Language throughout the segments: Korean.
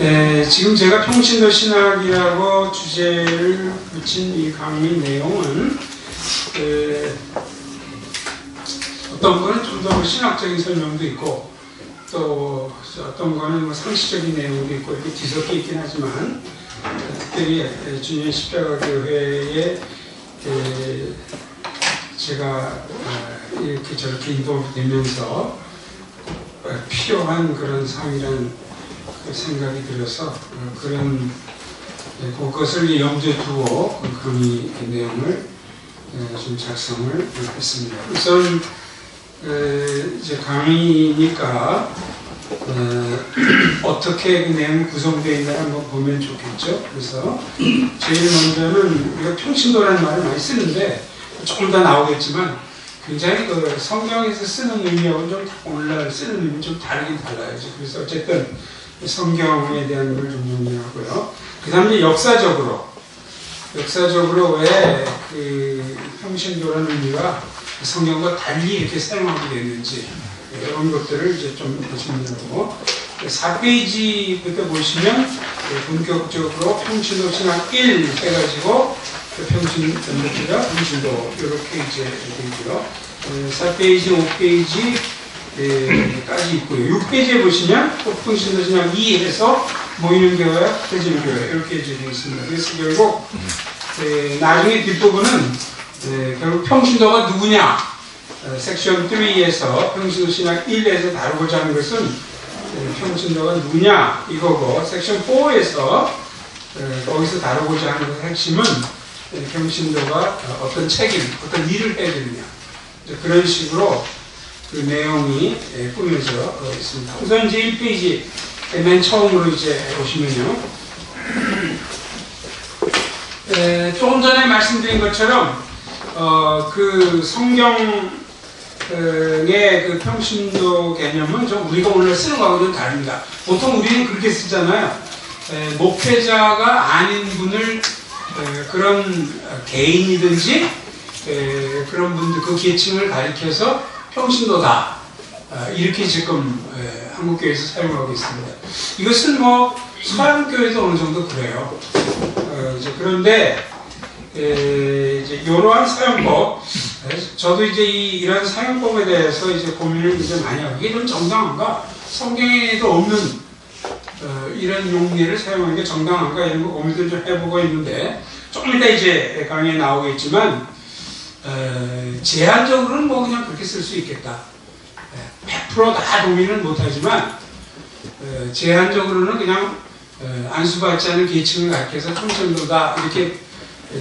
네, 지금 제가 평신도 신학이라고 주제를 붙인 이 강의 내용은 어떤 거는 좀 더 신학적인 설명도 있고 또 어떤 거는 뭐 상시적인 내용도 있고 이렇게 뒤섞여 있긴 하지만 특별히 주년 십자가교회에 제가 이렇게 저렇게 인도되면서 필요한 그런 상이라는 생각이 들어서 그런 그것을 염두에 두고 강의 내용을 좀 작성을 했습니다. 우선 이제 강의니까 어떻게 그 내용이 구성되어 있나 한번 보면 좋겠죠. 그래서 제일 먼저는 우리가 평신도라는 말을 많이 쓰는데 조금 더 나오겠지만 굉장히 그 성경에서 쓰는 의미하고는 좀 오늘날 쓰는 의미 좀 다르긴 달라요. 그래서 어쨌든 성경에 대한 걸 좀 정리하고요. 그 다음에 역사적으로 왜 그 평신도라는 의미가 성경과 달리 이렇게 사용하게 됐는지 이런 것들을 이제 좀 정리하고 4페이지부터 보시면 본격적으로 평신도 신학 1 해가지고 평신도 이렇게 이제 되고요. 4페이지, 5페이지 까지 있고요. 6페이지에 보시면 평신도 신학 2 해서 모이는 교회, 흩어지는 교회 이렇게 이제 되어 있습니다. 그래서 결국 나중에 뒷부분은 결국 평신도가 누구냐 섹션 3에서 평신도 신학 1에서 다루고자 하는 것은 평신도가 누구냐 이거고 섹션 4에서 거기서 다루고자 하는 것의 핵심은 평신도가 어떤 책임, 어떤 일을 해야 되느냐 그런 식으로 그 내용이 꾸며져 있습니다. 우선 이제 1페이지 맨 처음으로 이제 보시면요. 조금 전에 말씀드린 것처럼 그 성경의 그 평신도 개념은 좀 우리가 오늘 쓰는 거하고는 다릅니다. 보통 우리는 그렇게 쓰잖아요. 목회자가 아닌 분을 그런 개인이든지 그런 분들 그 계층을 가리켜서 평신도다 이렇게 지금 한국교회에서 사용하고 있습니다. 이것은 뭐 서양교회도 어느 정도 그래요. 그런데 이제 이러한 사용법, 저도 이제 이런 사용법에 대해서 이제 고민을 이제 많이 하고 이게 좀 정당한가? 성경에도 없는 이런 용례를 사용하는 게 정당한가? 이런 거 고민을 좀 해보고 있는데 조금 이따 이제 강의에 나오겠지만 제한적으로는 뭐 그냥 그렇게 쓸 수 있겠다. 100% 다 동의는 못하지만 제한적으로는 그냥 안수받지 않은 계층을 가리켜서 평신도다 이렇게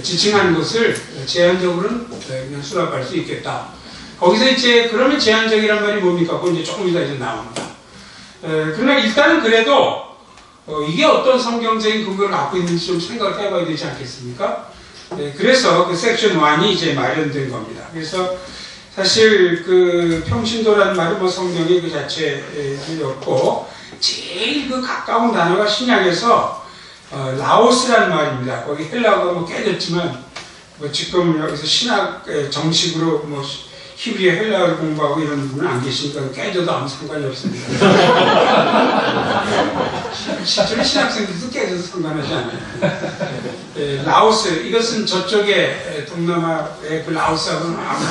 지칭하는 것을 제한적으로는 그냥 수납할 수 있겠다. 거기서 이제 그러면 제한적이란 말이 뭡니까? 그건 이제 조금 이따 이제 나옵니다. 그러나 일단은 그래도 이게 어떤 성경적인 근거를 갖고 있는지 좀 생각을 해봐야 되지 않겠습니까? 그래서 그 섹션 1이 이제 마련된 겁니다. 그래서 사실 그 평신도라는 말은 뭐 성경의 그 자체였고 제일 그 가까운 단어가 신약에서 라오스라는 말입니다. 거기 헬라어가 뭐 깨졌지만 뭐 지금 여기서 신학 정식으로 뭐 히브리어 헬라어를 공부하고 이런 분은 안 계시니까 깨져도 아무 상관이 없습니다. 실제로 신학생들도 깨져도 상관하지 않아요. 라오스 이것은 저쪽에 동남아의 그 라오스하고는 아무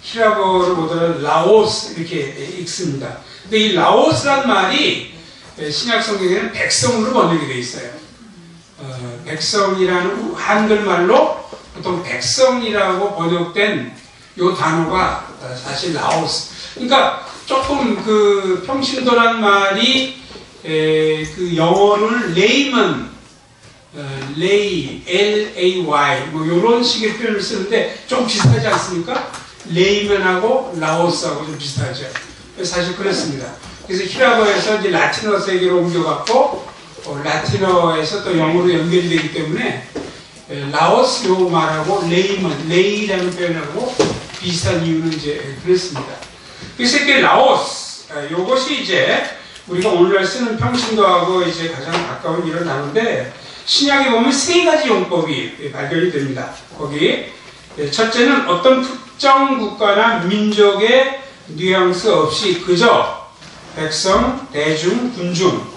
히라보를 보더라도 라오스 이렇게 읽습니다. 근데 이 라오스란 말이 신약 성경에는 백성으로 번역이 되어 있어요. 백성이라는 한글말로 보통 백성이라고 번역된 이 단어가 사실 라오스. 그러니까 조금 그 평신도란 말이 그 영어를 레이먼, 레이, L-A-Y 뭐 이런 식의 표현을 쓰는데 좀 비슷하지 않습니까? 레이먼하고 라오스하고 좀 비슷하죠. 사실 그렇습니다. 그래서 히라보에서 이제 라틴어 세계로 옮겨갔고 라틴어에서 또 영어로 연결이 되기 때문에 라오스 요 말하고 레이먼, 레이라는 표현하고 비슷한 이유는 이제 그렇습니다. 그래서 이렇게 라오스, 요것이 이제 우리가 오늘날 쓰는 평신도하고 이제 가장 가까운 이런 단어인데 신약에 보면 세 가지 용법이 발견이 됩니다. 거기 첫째는 어떤 특정 국가나 민족의 뉘앙스 없이 그저 백성, 대중, 군중.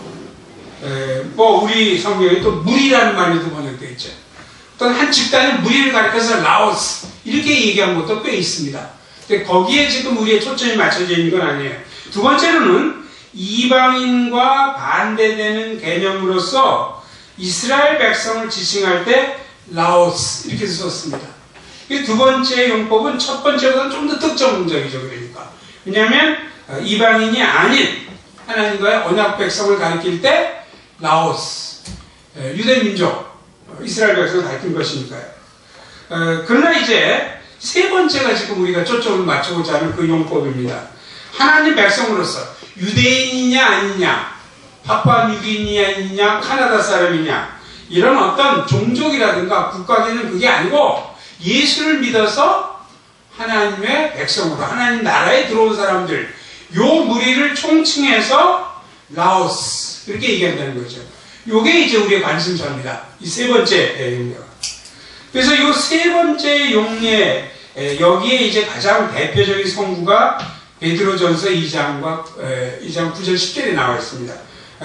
뭐 우리 성경에 또 무리라는 말도 번역되어 있죠. 또는 한 집단의 무리를 가리켜서 라오스 이렇게 얘기한 것도 꽤 있습니다. 근데 거기에 지금 우리의 초점이 맞춰져 있는 건 아니에요. 두 번째로는 이방인과 반대되는 개념으로서 이스라엘 백성을 지칭할 때 라오스 이렇게 썼습니다. 이 두 번째 용법은 첫 번째보다는 좀 더 특정적이죠. 그러니까 왜냐하면 이방인이 아닌 하나님과의 언약 백성을 가리킬 때 라오스 유대 민족 이스라엘 백성을 가리킨 것이니까요. 그러나 이제 세 번째가 지금 우리가 초점을 맞추고자 하는 그 용법입니다. 하나님 백성으로서 유대인이냐 아니냐, 파푸아뉴기니아 아니냐, 카나다 사람이냐 이런 어떤 종족이라든가 국가계는 그게 아니고 예수를 믿어서 하나님의 백성으로 하나님 나라에 들어온 사람들 요 무리를 총칭해서 라오스 이렇게 얘기한다는 거죠. 요게 이제 우리의 관심사입니다. 이 세 번째 용례가. 그래서 이 세 번째 용례 여기에 이제 가장 대표적인 성구가 베드로전서 2장과 2장 9절 10절에 나와 있습니다.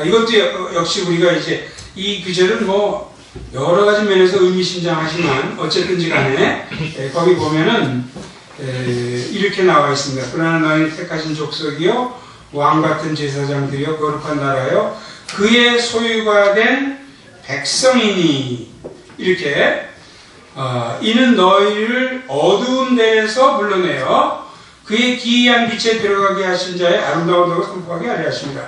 이것도 역시 우리가 이제 이 구절은 뭐 여러 가지 면에서 의미심장하지만 어쨌든지 간에 거기 보면은 이렇게 나와 있습니다. 그러나 너희 택하신 족속이요 왕같은 제사장들이요 거룩한 나라요 그의 소유가 된 백성이니 이렇게 이는 너희를 어두운 데에서 불러내어 그의 기이한 빛에 들어가게 하신 자의 아름다운 덕을 선포하게 하려 하십니다.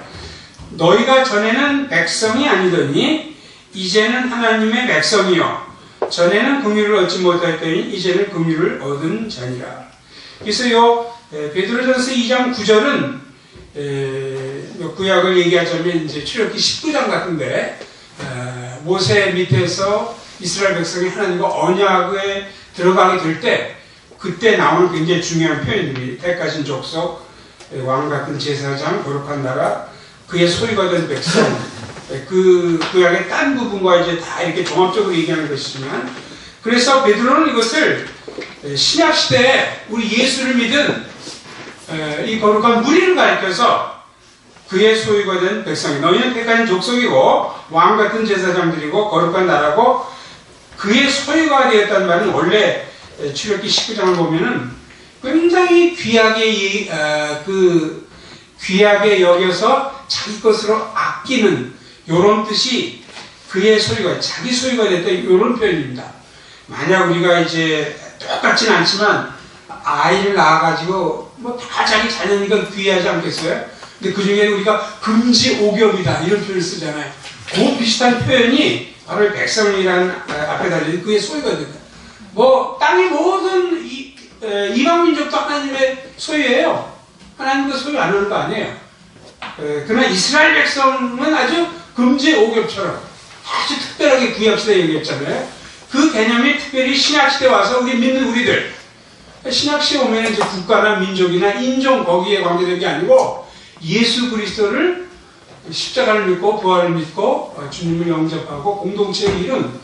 너희가 전에는 백성이 아니더니 이제는 하나님의 백성이요 전에는 긍휼을 얻지 못하였더니 이제는 긍휼을 얻은 자니라. 그래서 요 베드로전서 2장 9절은 구약을 얘기하자면 이제 출애굽기 19장 같은데 모세 밑에서 이스라엘 백성이 하나님과 언약에 들어가게 될 때 그때 나오는 굉장히 중요한 표현들이 택하신 족속, 왕같은 제사장, 거룩한 나라, 그의 소유가 된 백성, 그 구약의 딴 부분과 이제 다 이렇게 종합적으로 얘기하는 것이지만, 그래서 베드로는 이것을 신약 시대에 우리 예수를 믿은 이 거룩한 무리를 가리켜서 그의 소유가 된 백성이 너희는 택하신 족속이고 왕 같은 제사장들이고 거룩한 나라고 그의 소유가 되었다는 말은 원래 출애굽기 19장을 보면은 굉장히 귀하게 여겨서 자기 것으로 아끼는 요런 뜻이 그의 소유가 자기 소유가 됐다 요런 표현입니다. 만약 우리가 이제 똑같지는 않지만 아이를 낳아가지고 뭐 다 자기 자녀니까 귀하지 않겠어요? 근데 그 중에 우리가 금지 오겹이다 이런 표현을 쓰잖아요. 그 비슷한 표현이 바로 백성이라는 앞에 달린 그의 소유가 된다. 뭐 땅의 모든 이방 민족도 하나님의 소유예요. 하나님도 소유 안 하는 거 아니에요. 그러나 이스라엘 백성은 아주 금지 오겹처럼 아주 특별하게 구약시대에 얘기했잖아요. 그 개념이 특별히 신약시대에 와서 우리 믿는 우리들 신약시대에 오면 이제 국가나 민족이나 인종 거기에 관계된 게 아니고 예수 그리스도를 십자가를 믿고 부활을 믿고 주님을 영접하고 공동체를 이룬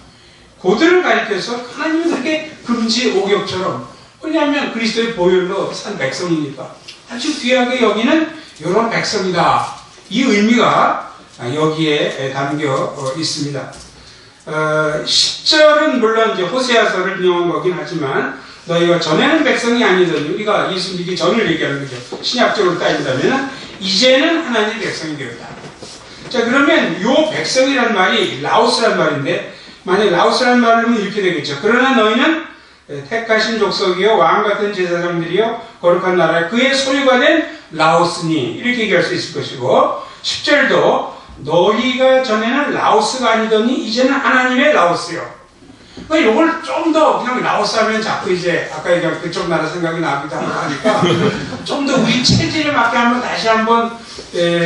고들을 가리켜서 하나님은 그렇게 금지 오겹처럼 왜냐하면 그리스도의 보혈로 산 백성이니까 아주 귀하게 여기는 이런 백성이다. 이 의미가 여기에 담겨 있습니다. 10절은 물론 이제 호세아서를 인용한 거긴 하지만 너희가 전에는 백성이 아니더니 우리가 예수 믿기 전을 얘기하는 거죠. 신약적으로 따진다면 이제는 하나님의 백성이 되었다. 자 그러면 요 백성이란 말이 라오스란 말인데 만약 라오스란 말이면 이렇게 되겠죠. 그러나 너희는 택하신 족속이요 왕같은 제사장들이요 거룩한 나라 그의 소유가 된 라오스니 이렇게 얘기할 수 있을 것이고 10절도 너희가 전에는 라오스가 아니더니 이제는 하나님의 라오스요. 그러니까 이걸 좀 더 그냥 라오스 하면 자꾸 이제 아까 얘기한 그쪽 나라 생각이 나기도 하니까 좀 더 우리 체질에 맞게 한번 다시 한번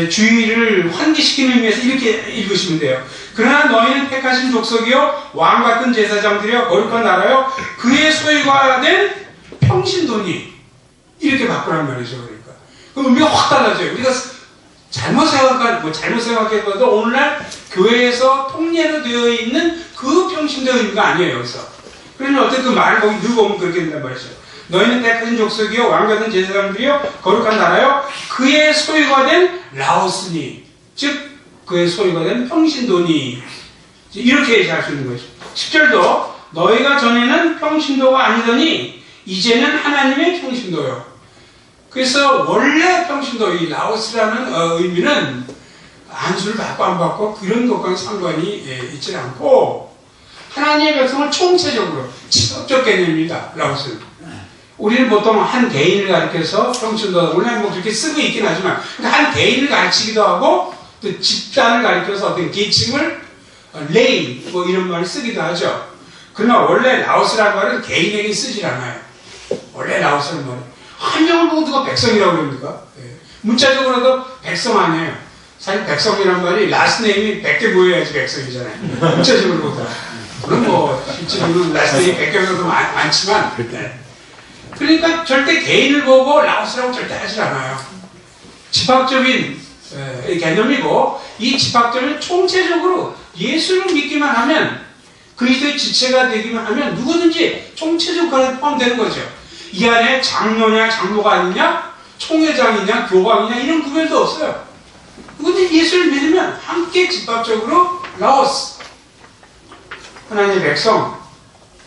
주의를 환기시키는 의미에서 이렇게 읽으시면 돼요. 그러나 너희는 택하신 족속이요 왕같은 제사장들이요 거룩한 나라요 그의 소유가 된 평신도니 이렇게 바꾸란 말이죠. 그러니까 그 의미가 확 달라져요. 우리가 잘못 생각해봐도 오늘날 교회에서 통례로 되어 있는 그 평신도의 의미가 아니에요. 여기서 그러면 어떻게 그 말을 거기 넣고 오면 그렇게 된단 말이죠. 너희는 택하신 족속이요 왕같은 제사장들이요 거룩한 나라요 그의 소유가 된 라오스니, 즉 그의 소유가 된 평신도니, 이렇게 얘기할 수 있는 거죠. 10절도 너희가 전에는 평신도가 아니더니 이제는 하나님의 평신도요. 그래서 원래 평신도, 이 라오스라는 의미는 안수를 받고 안 받고 그런 것과는 상관이 있지 않고 하나님의 백성을 총체적으로 직접적 개념입니다. 라오스는. 우리는 보통 한 개인을 가리켜서 평신도, 원래 뭐 그렇게 쓰고 있긴 하지만 한 개인을 가르치기도 하고 또 집단을 가리켜서 어떤 계층을 레이 뭐 이런 말을 쓰기도 하죠. 그러나 원래 라오스라는 말은 개인에게 쓰질 않아요. 원래 라오스라는 말은 한 명을 보고 누가 백성이라고 그럽니까? 문자적으로도 백성 아니에요. 사실 백성이란 말이 라스트네임이 100개 모여야지 백성이잖아요. 문자적으로 보다. 물론 뭐 실제로는 라스트네임이 100개보다 많지만 그러니까 절대 개인을 보고 라오스라고 절대 하질 않아요. 집합적인 개념이고 이 집합적인 총체적으로 예수를 믿기만 하면 그리스도의 지체가 되기만 하면 누구든지 총체적으로 포함되는 거죠. 이 안에 장로냐 장로가 아니냐 총회장이냐 교황이냐 이런 구별도 없어요. 그런데 예수를 믿으면 함께 집합적으로 라오스 하나님의 백성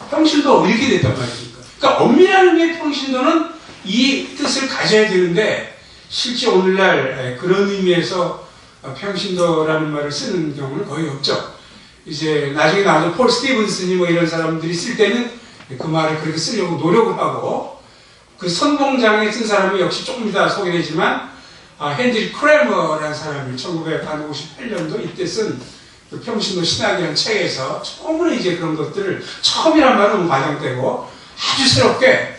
평신도 이렇게 됐단 말입니까? 그러니까 엄밀한 의미의 평신도는 이 뜻을 가져야 되는데 실제 오늘날 그런 의미에서 평신도라는 말을 쓰는 경우는 거의 없죠. 이제 나중에 나와서 폴 스티븐슨이 뭐 이런 사람들이 쓸 때는 그 말을 그렇게 쓰려고 노력을 하고 그 선봉장에 쓴 사람이 역시 조금 이따 소개되지만 헨리 크레머라는 사람이 1958년도 이때 쓴 그 평신도 신학이라는 책에서 처음으로 이제 그런 것들을 처음이란 말은 과장되고 아주 새롭게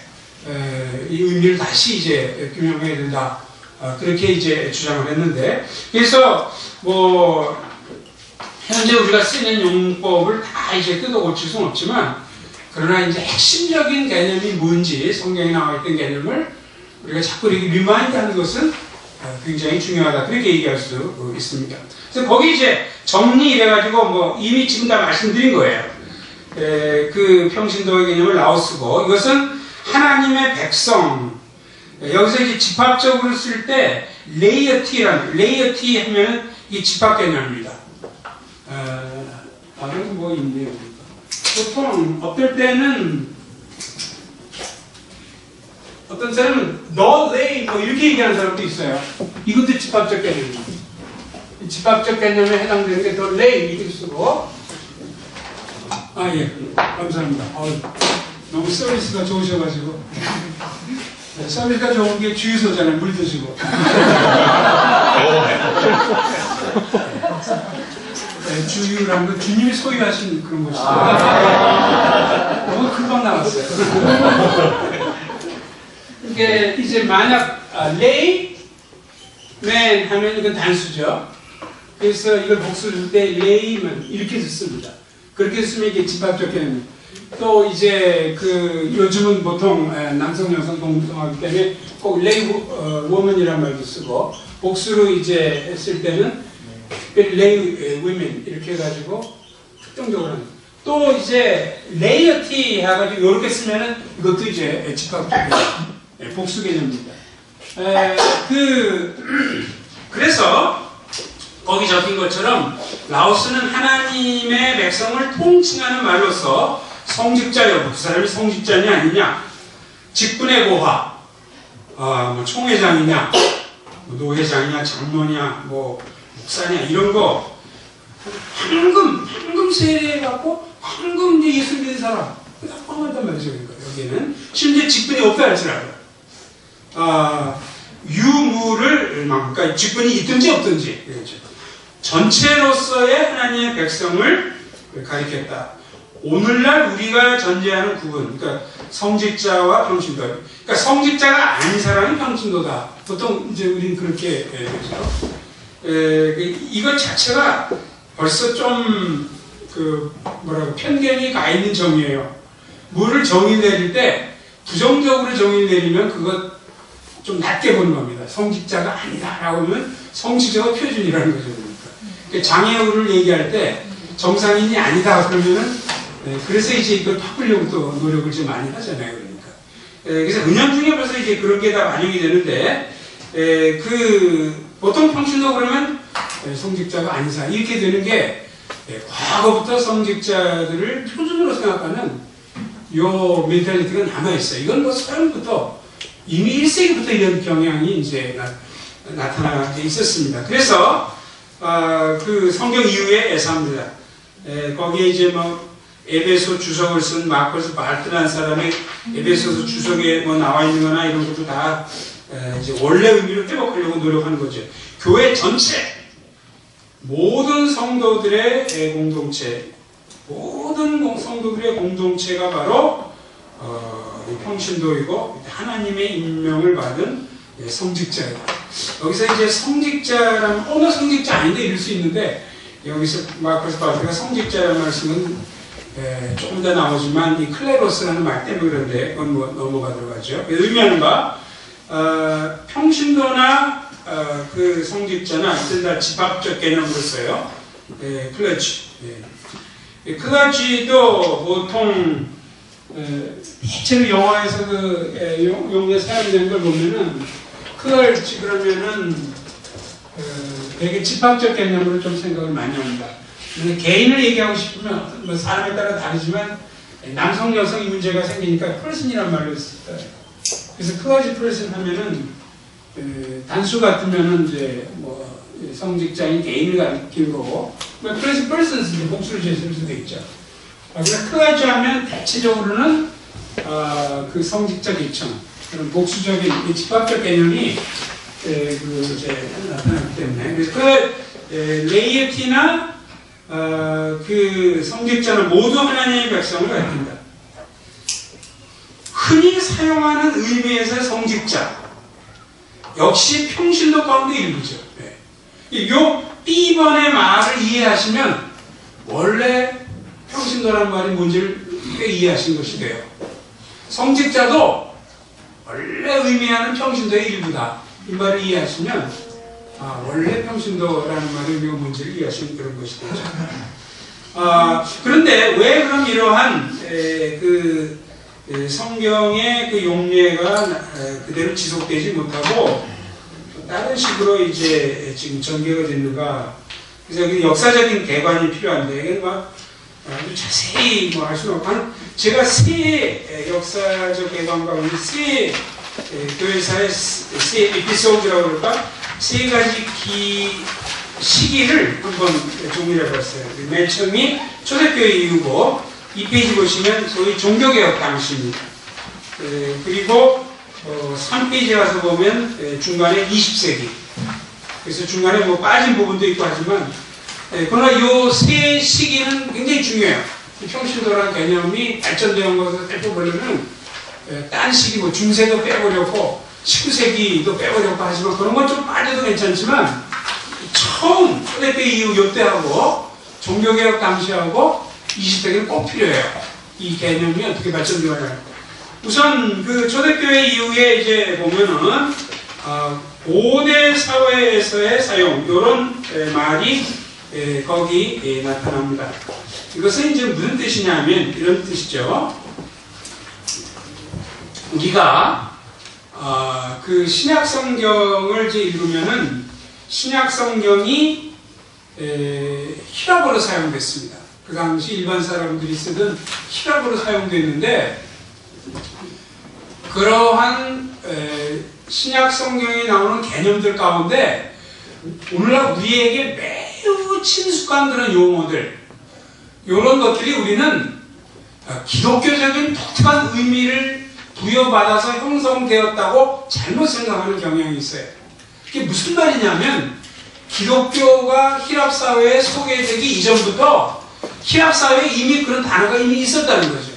이 의미를 다시 이제 규명해야 된다. 그렇게 이제 주장을 했는데 그래서 뭐 현재 우리가 쓰는 용법을 다 이제 뜯어 고칠 수는 없지만 그러나 이제 핵심적인 개념이 뭔지 성경에 나와 있던 개념을 우리가 자꾸 이렇게 리마인드하는 것은 굉장히 중요하다 그렇게 얘기할 수 있습니다. 그래서 거기 이제 정리해가지고 뭐 이미 지금 다 말씀드린 거예요. 그 평신도의 개념을 라오스고 이것은 하나님의 백성 여기서 이제 집합적으로 쓸 때 레이어티 하면 이 집합 개념입니다. 다른 뭐 있네요. 보통 어떨 때는 어떤 사람은 너 레이 뭐 이렇게 얘기하는 사람도 있어요. 이것도 집합적 개념입니다. 집합적 개념에 해당되는 게 더 레이 이렇게 쓰고 예 감사합니다. 너무 서비스가 좋으셔가지고 서비스가 좋은 게 주유소잖아요. 물 드시고 주유라는 건 주님이 소유하신 그런 것이죠. 너무 금방 나왔어요. 이게 이제 만약 레이 맨 하면 이건 단수죠. 그래서 이걸 복수를 쓸 때 레이만 이렇게 씁니다. 그렇게 쓰면 이게 집합적 개념. 또 이제 그 요즘은 보통 남성 여성 동성하기 때문에 꼭 레이 워먼이라는 말도 쓰고 복수로 이제 쓸 때는 레이 위멘 이렇게 해가지고 특정적으로 하는. 또 이제 레이어티 해가지고 이렇게 쓰면은 이것도 이제 집합적 개념, 복수 개념입니다. 그래서 거기 적힌 것처럼 라오스는 하나님의 백성을 통칭하는 말로서 성직자 여부, 그 사람이 성직자냐 아니냐, 직분의 고하, 뭐 총회장이냐, 뭐 노회장이냐, 장로냐, 뭐 목사냐 이런 거 황금 세례해갖고 황금 예수 믿는 사람 포함한단 말이죠. 그러니까 여기는 심지어 직분이 없다 할지라도 유무를 그러니까 직분이 있든지 없든지 그렇죠. 전체로서의 하나님의 백성을 가리켰다. 오늘날 우리가 전제하는 구분, 그러니까 성직자와 평신도. 그러니까 성직자가 아닌 사람이 평신도다. 보통 이제 우리는 그렇게 그렇죠. 이것 자체가 벌써 좀 편견이 가 있는 정의예요. 뭐를 정의 내릴 때 부정적으로 정의 내리면 그것 좀 낮게 보는 겁니다. 성직자가 아니다라고 하면 성직자가 표준이라는 거죠. 그러니까 장애우를 얘기할 때 정상인이 아니다 그러면은 그래서 이제 이걸 바꾸려고 또 노력을 좀 많이 하잖아요. 그러니까 그래서 은연 중에 벌써 이제 그런 게 다 반영이 되는데 보통 평신도 그러면 성직자가 아닌 사람 이렇게 되는 게 과거부터 성직자들을 표준으로 생각하는 요 멘탈리티가 남아있어요. 이건 뭐 서양부터 이미 1세기부터 이런 경향이 이제 나타나게 있었습니다. 그래서 그 성경 이후에 에사입니다. 거기에 이제 뭐 에베소 주석을 쓴 마커스 발트라는 사람이 에베소서 주석에 뭐 나와 있는 거나 이런 것도 다 이제 원래 의미를 회복하려고 노력하는 거죠. 교회 전체, 모든 성도들의 공동체, 모든 성도들의 공동체가 바로 평신도이고 하나님의 임명을 받은 성직자예요. 여기서 이제 성직자라면 어느 성직자 아닌데 이럴 수 있는데 여기서 마커스 발트가 성직자라는 말씀은 조금 더 나오지만 이 클레로스라는 말 때문에 그런데 그건 뭐 넘어가도록 하죠. 의미하는 바 평신도나 그 성직자나 이런 다 집합적 개념으로 써요. 클러지. 클러지도 보통 대체로 영화에서 그 용어에 사용되는 걸 보면은 클러지 그러면은 되게 집합적 개념으로 좀 생각을 많이 합니다. 개인을 얘기하고 싶으면 뭐 사람에 따라 다르지만 남성 여성 이 문제가 생기니까 퍼슨이라는 말로 썼어요. 그래서 클러지 퍼슨 하면은 단수 같으면은 이제 뭐 성직자인 개인을 가리키는 거고 뭐 클러지 퍼슨스 이제 복수를 제시할 수도 있죠. 그래서 클러지 하면 대체적으로는 그 성직자 계층 그런 복수적인 집합적 개념이 그 이제 나타나기 때문에 그래서 그 레이에티나 그 성직자는 모두 하나님의 백성을 가리킨다. 흔히 사용하는 의미에서의 성직자 역시 평신도 가운데 일부죠. 요 B번의 말을 이해하시면 원래 평신도라는 말이 뭔지를 이해하신 것이 돼요. 성직자도 원래 의미하는 평신도의 일부다. 이 말을 이해하시면 원래 평신도라는 말의 의미가 뭔지를 이해하시는 그런 것이 되죠. 그런데 왜 그럼 이러한 그 성경의 그 용례가 그대로 지속되지 못하고 다른 식으로 이제 지금 전개가 됐는가? 그래서 그 역사적인 개관이 필요한데 이게 막 아주 자세히 뭐 알 수는 없고 제가 세 역사적 개관과 세 교회사의 세 에피소드라고 그럴까? 세 가지 시기를 한번 정리해 봤어요. 맨 처음이 초대교회 이후고 2페이지 보시면 소위 종교개혁 당시입니다. 그리고 3페이지 가서 보면 중간에 20세기. 그래서 중간에 뭐 빠진 부분도 있고 하지만 그러나 이 세 시기는 굉장히 중요해요. 평신도라는 개념이 발전되는 것을 살펴보려면 딴 시기 뭐 중세도 빼버렸고 19세기도 빼버렸고 하지만 그런 건 좀 빠져도 괜찮지만 처음 초대교회 이후 요때하고 종교개혁 당시하고 20세기는 꼭 필요해요. 이 개념이 어떻게 발전되어야 우선 그 초대교회 이후에 이제 보면은 고대 사회에서의 사용 이런 말이 거기 나타납니다. 이것은 이제 무슨 뜻이냐면 이런 뜻이죠. 우리가 그 신약 성경을 이제 읽으면은 신약 성경이 히라보로 사용됐습니다. 그 당시 일반 사람들이 쓰던 히라보로 사용됐는데 그러한 신약 성경에 나오는 개념들 가운데 오늘날 우리에게 매우 친숙한 그런 용어들 이런 것들이 우리는 기독교적인 독특한 의미를 부여받아서 형성되었다고 잘못 생각하는 경향이 있어요. 그게 무슨 말이냐면 기독교가 히랍 사회에 소개되기 이전부터 히랍 사회에 이미 그런 단어가 이미 있었다는 거죠.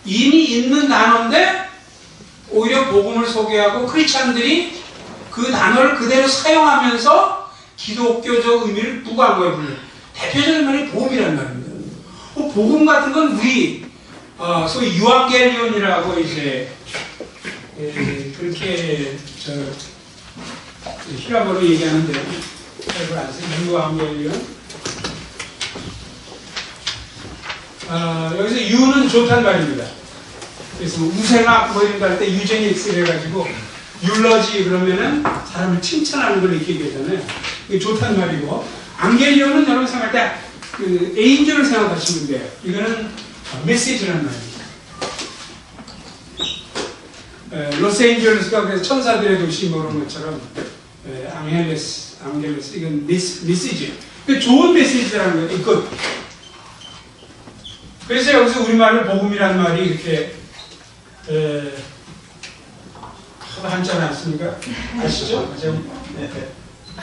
이미 있는 단어인데 오히려 복음을 소개하고 크리스찬들이 그 단어를 그대로 사용하면서 기독교적 의미를 부과한 거예요. 대표적인 말이 복음이라는 말입니다. 복음 같은 건 우리 소위 유앙겔리온이라고 이제 그렇게 히라보로 얘기하는데 잘 아세요? 유앙겔리온. 여기서 유는 좋단 말입니다. 그래서 우생학 뭐 이런 거 할 때 유제닉스를 해가지고 율러지 그러면은 사람을 칭찬하는 걸 이렇게 얘기하잖아요. 이게 좋다는 말이고, 앙겔리오는 여러분 생각할 때 그 에인절을 생각하시면 돼요. 이거는 메시지라는 말이에요. 로스앤젤레스가 그래서 천사들의 도시 뭐 그런 것처럼 앙헬레스, 이건 메시지. 좋은 메시지라는 거예요. 이것. 그래서 여기서 우리말로 복음이라는 말이 이렇게 한자는 안 쓰니까 아시죠?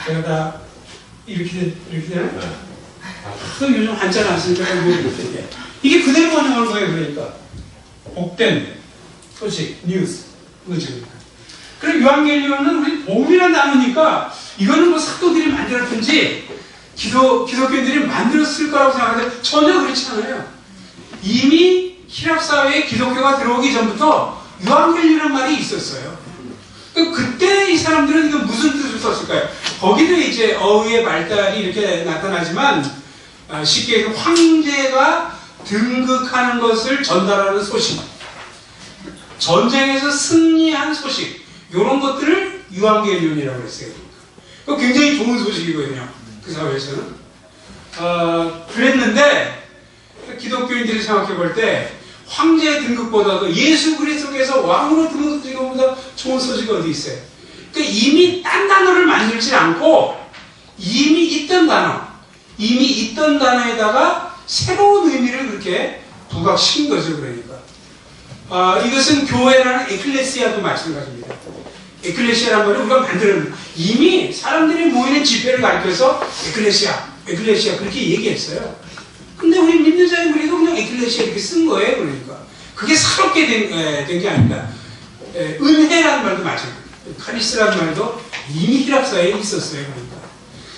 제가 다 이렇게 되나요? 요즘 한자는 안 쓰니까 모르겠는데 이게 그대로 번역하는 거예요. 그러니까 복된 소식, 뉴스, 그거죠. 그리고 요한계시록은 우리 복음이라는 단어니까 이거는 뭐 사도들이 만들었든지 기독교인들이 만들었을 거라고 생각하는데 전혀 그렇지 않아요. 이미 히랍 사회에 기독교가 들어오기 전부터 요한계시록이라는 말이 있었어요. 그때 이 사람들은 이거 무슨 뜻을 썼을까요? 거기도 이제 어휘의 발달이 이렇게 나타나지만 쉽게 얘기하면 황제가 등극하는 것을 전달하는 소식, 전쟁에서 승리한 소식, 이런 것들을 유한계시록이라고 했어요. 굉장히 좋은 소식이거든요. 그 사회에서는. 그랬는데 기독교인들이 생각해 볼 때 황제 등극보다도 예수 그리스도께서 왕으로 등극하신 것보다 좋은 소식이 어디 있어요? 그러니까 이미 딴 단어를 만들지 않고 이미 있던 단어에다가 새로운 의미를 그렇게 부각시킨 거죠. 그러니까 이것은 교회라는 에클레시아도 마찬가지입니다. 에클레시아란 말을 우리가 만들었는데 이미 사람들이 모이는 집회를 가르쳐서 에클레시아 그렇게 얘기했어요. 근데 우리 믿는 자들도 그냥 에클레시아 이렇게 쓴 거예요. 그러니까 그게 새롭게 된 게 아닙니다. 은혜라는 말도 마찬가지예요. 카리스라는 말도 이미 히랍사에 있었어요. 그러니까.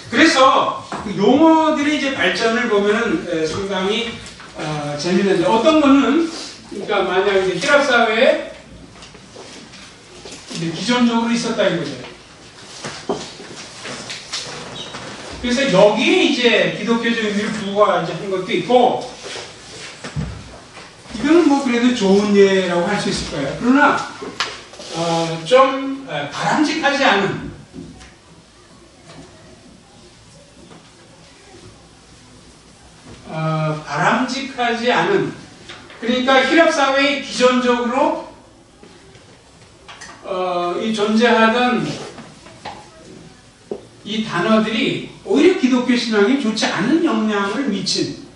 그래서 용어들의 이제 발전을 보면은 상당히 재미있는데 어떤 거는 그러니까 만약 이제 히랍 사회에 이제 기존적으로 있었다 이거죠. 그래서 여기에 이제 기독교적인 의미를 부가 이제 한 것도 있고, 이거는 뭐 그래도 좋은 예라고 할 수 있을 거예요. 그러나 좀 바람직하지 않은 그러니까 히랍 사회에 기존적으로 이 존재하던 이 단어들이 오히려 기독교 신앙에 좋지 않은 영향을 미친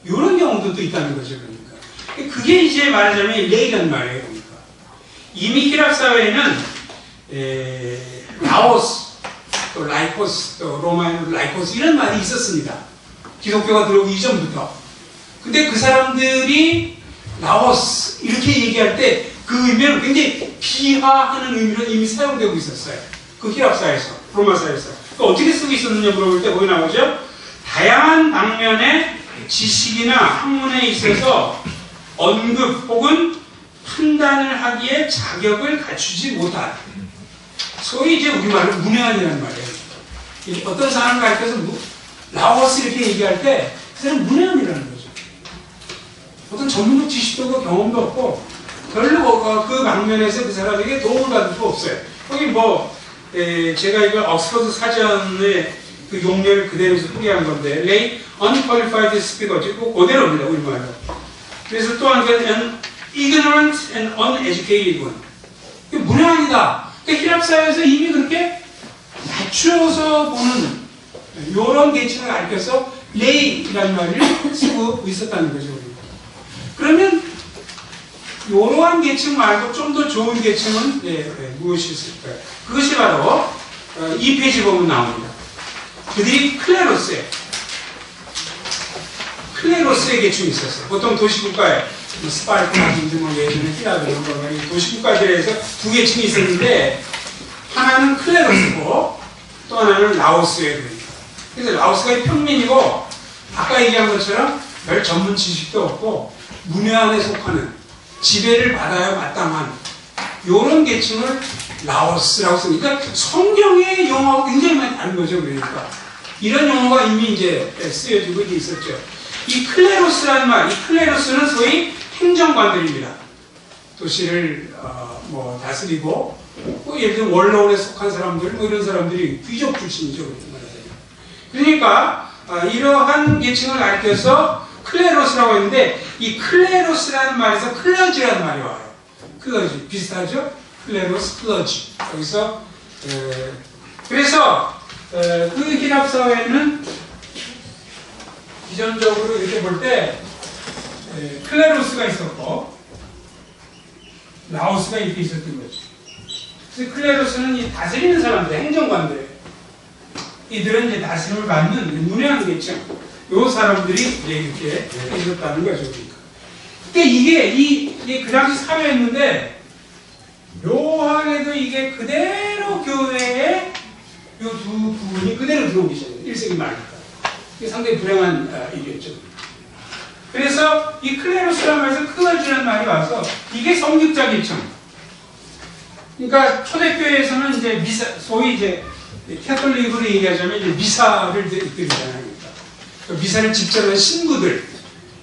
이런 경우도 있다는 거죠. 그러니까 그게 이제 말하자면 레이란 말이에요. 그러니까 이미 히랍 사회에는 라오스, 또 라이코스, 또 로마인으로 라이코스 이런 말이 있었습니다. 기독교가 들어오기 이전부터. 근데 그 사람들이 라오스 이렇게 얘기할 때 그 의미는 굉장히 비하하는 의미로 이미 사용되고 있었어요. 그 히랍 사회에서, 로마 사회에서. 어떻게 쓰고 있었느냐 물어볼 때 거기 나오죠. 다양한 방면의 지식이나 학문에 있어서 언급 혹은 판단을 하기에 자격을 갖추지 못한, 소위 이제 우리말로 문외한이라는 말이에요. 어떤 사람을 가르쳐서 라오스 이렇게 얘기할 때 그 사람은 문외한이라는 거죠. 어떤 전문적 지식도 없고 경험도 없고 별로 그 방면에서 그 사람에게 도움을 받을 수 없어요. 거기 뭐 제가 이거 옥스퍼드 사전의 그 용례를 그대로 소개한 건데 lay unqualified speaker 그대로입니다. 우리말로. 그래서 또 한 개는 ignorant and uneducated one. 이게 문외한이다. 그러니까 히랍 사회에서 이미 그렇게 낮추어서 보는 이런 계층을 가르쳐서 lay라는 말을 쓰고 있었다는 거죠. 그러면 이러한 계층 말고 좀 더 좋은 계층은 무엇이 있을까요? 그것이 바로 이 페이지 보면 나옵니다. 그들이 클레로스의 계층이 있었어요. 보통 도시국가에 스파르타든지 뭐 예전에 히랍 이런 거 도시국가들에서 두 계층이 있었는데 하나는 클레로스고 또 하나는 라오스예요. 그래서 라오스가 평민이고 아까 얘기한 것처럼 별 전문 지식도 없고 문외한에 속하는 지배를 받아야 마땅한 이런 계층을 라오스라고 씁니다. 그러니까 성경의 용어하고 굉장히 많이 다른 거죠. 그러니까 이런 용어가 이미 이제 쓰여지고 있었죠. 이 클레로스라는 말, 이 클레로스는 소위 행정관들입니다. 도시를 뭐 다스리고 뭐 예를 들면 원로원에 속한 사람들, 뭐 이런 사람들이 귀족 출신이죠. 그러니까 이러한 계층을 가리켜서 클레로스라고 했는데, 이 클레로스라는 말에서 클러지라는 말이 와요. 클러지 비슷하죠? 클레로스, 클러지. 여기서 그래서 그 히랍 사회는 기존적으로 이렇게 볼 때 클레로스가 있었고 라오스가 이렇게 있었던 거죠. 그래서 클레로스는 이 다스리는 사람들, 행정관들, 이들은 이제 다스림을 받는 문외한 계층, 요 사람들이 이제 이렇게 있었다는 거죠. 그러니까 이게 그 당시 사회였는데, 묘하게도 이게 그대로 교회에 요 두 부분이 그대로 들어오기 시작해요. 1세기 말부터. 이게 상당히 불행한 일이었죠. 그래서 이 클레로스라는 말에서 클러지라는 말이 와서 이게 성직자 계층. 그러니까 초대교회에서는 이제 미사, 소위 이제 캐톨릭으로 얘기하자면 이제 미사를 드리잖아요. 그러니까 미사를 집전하는 신부들,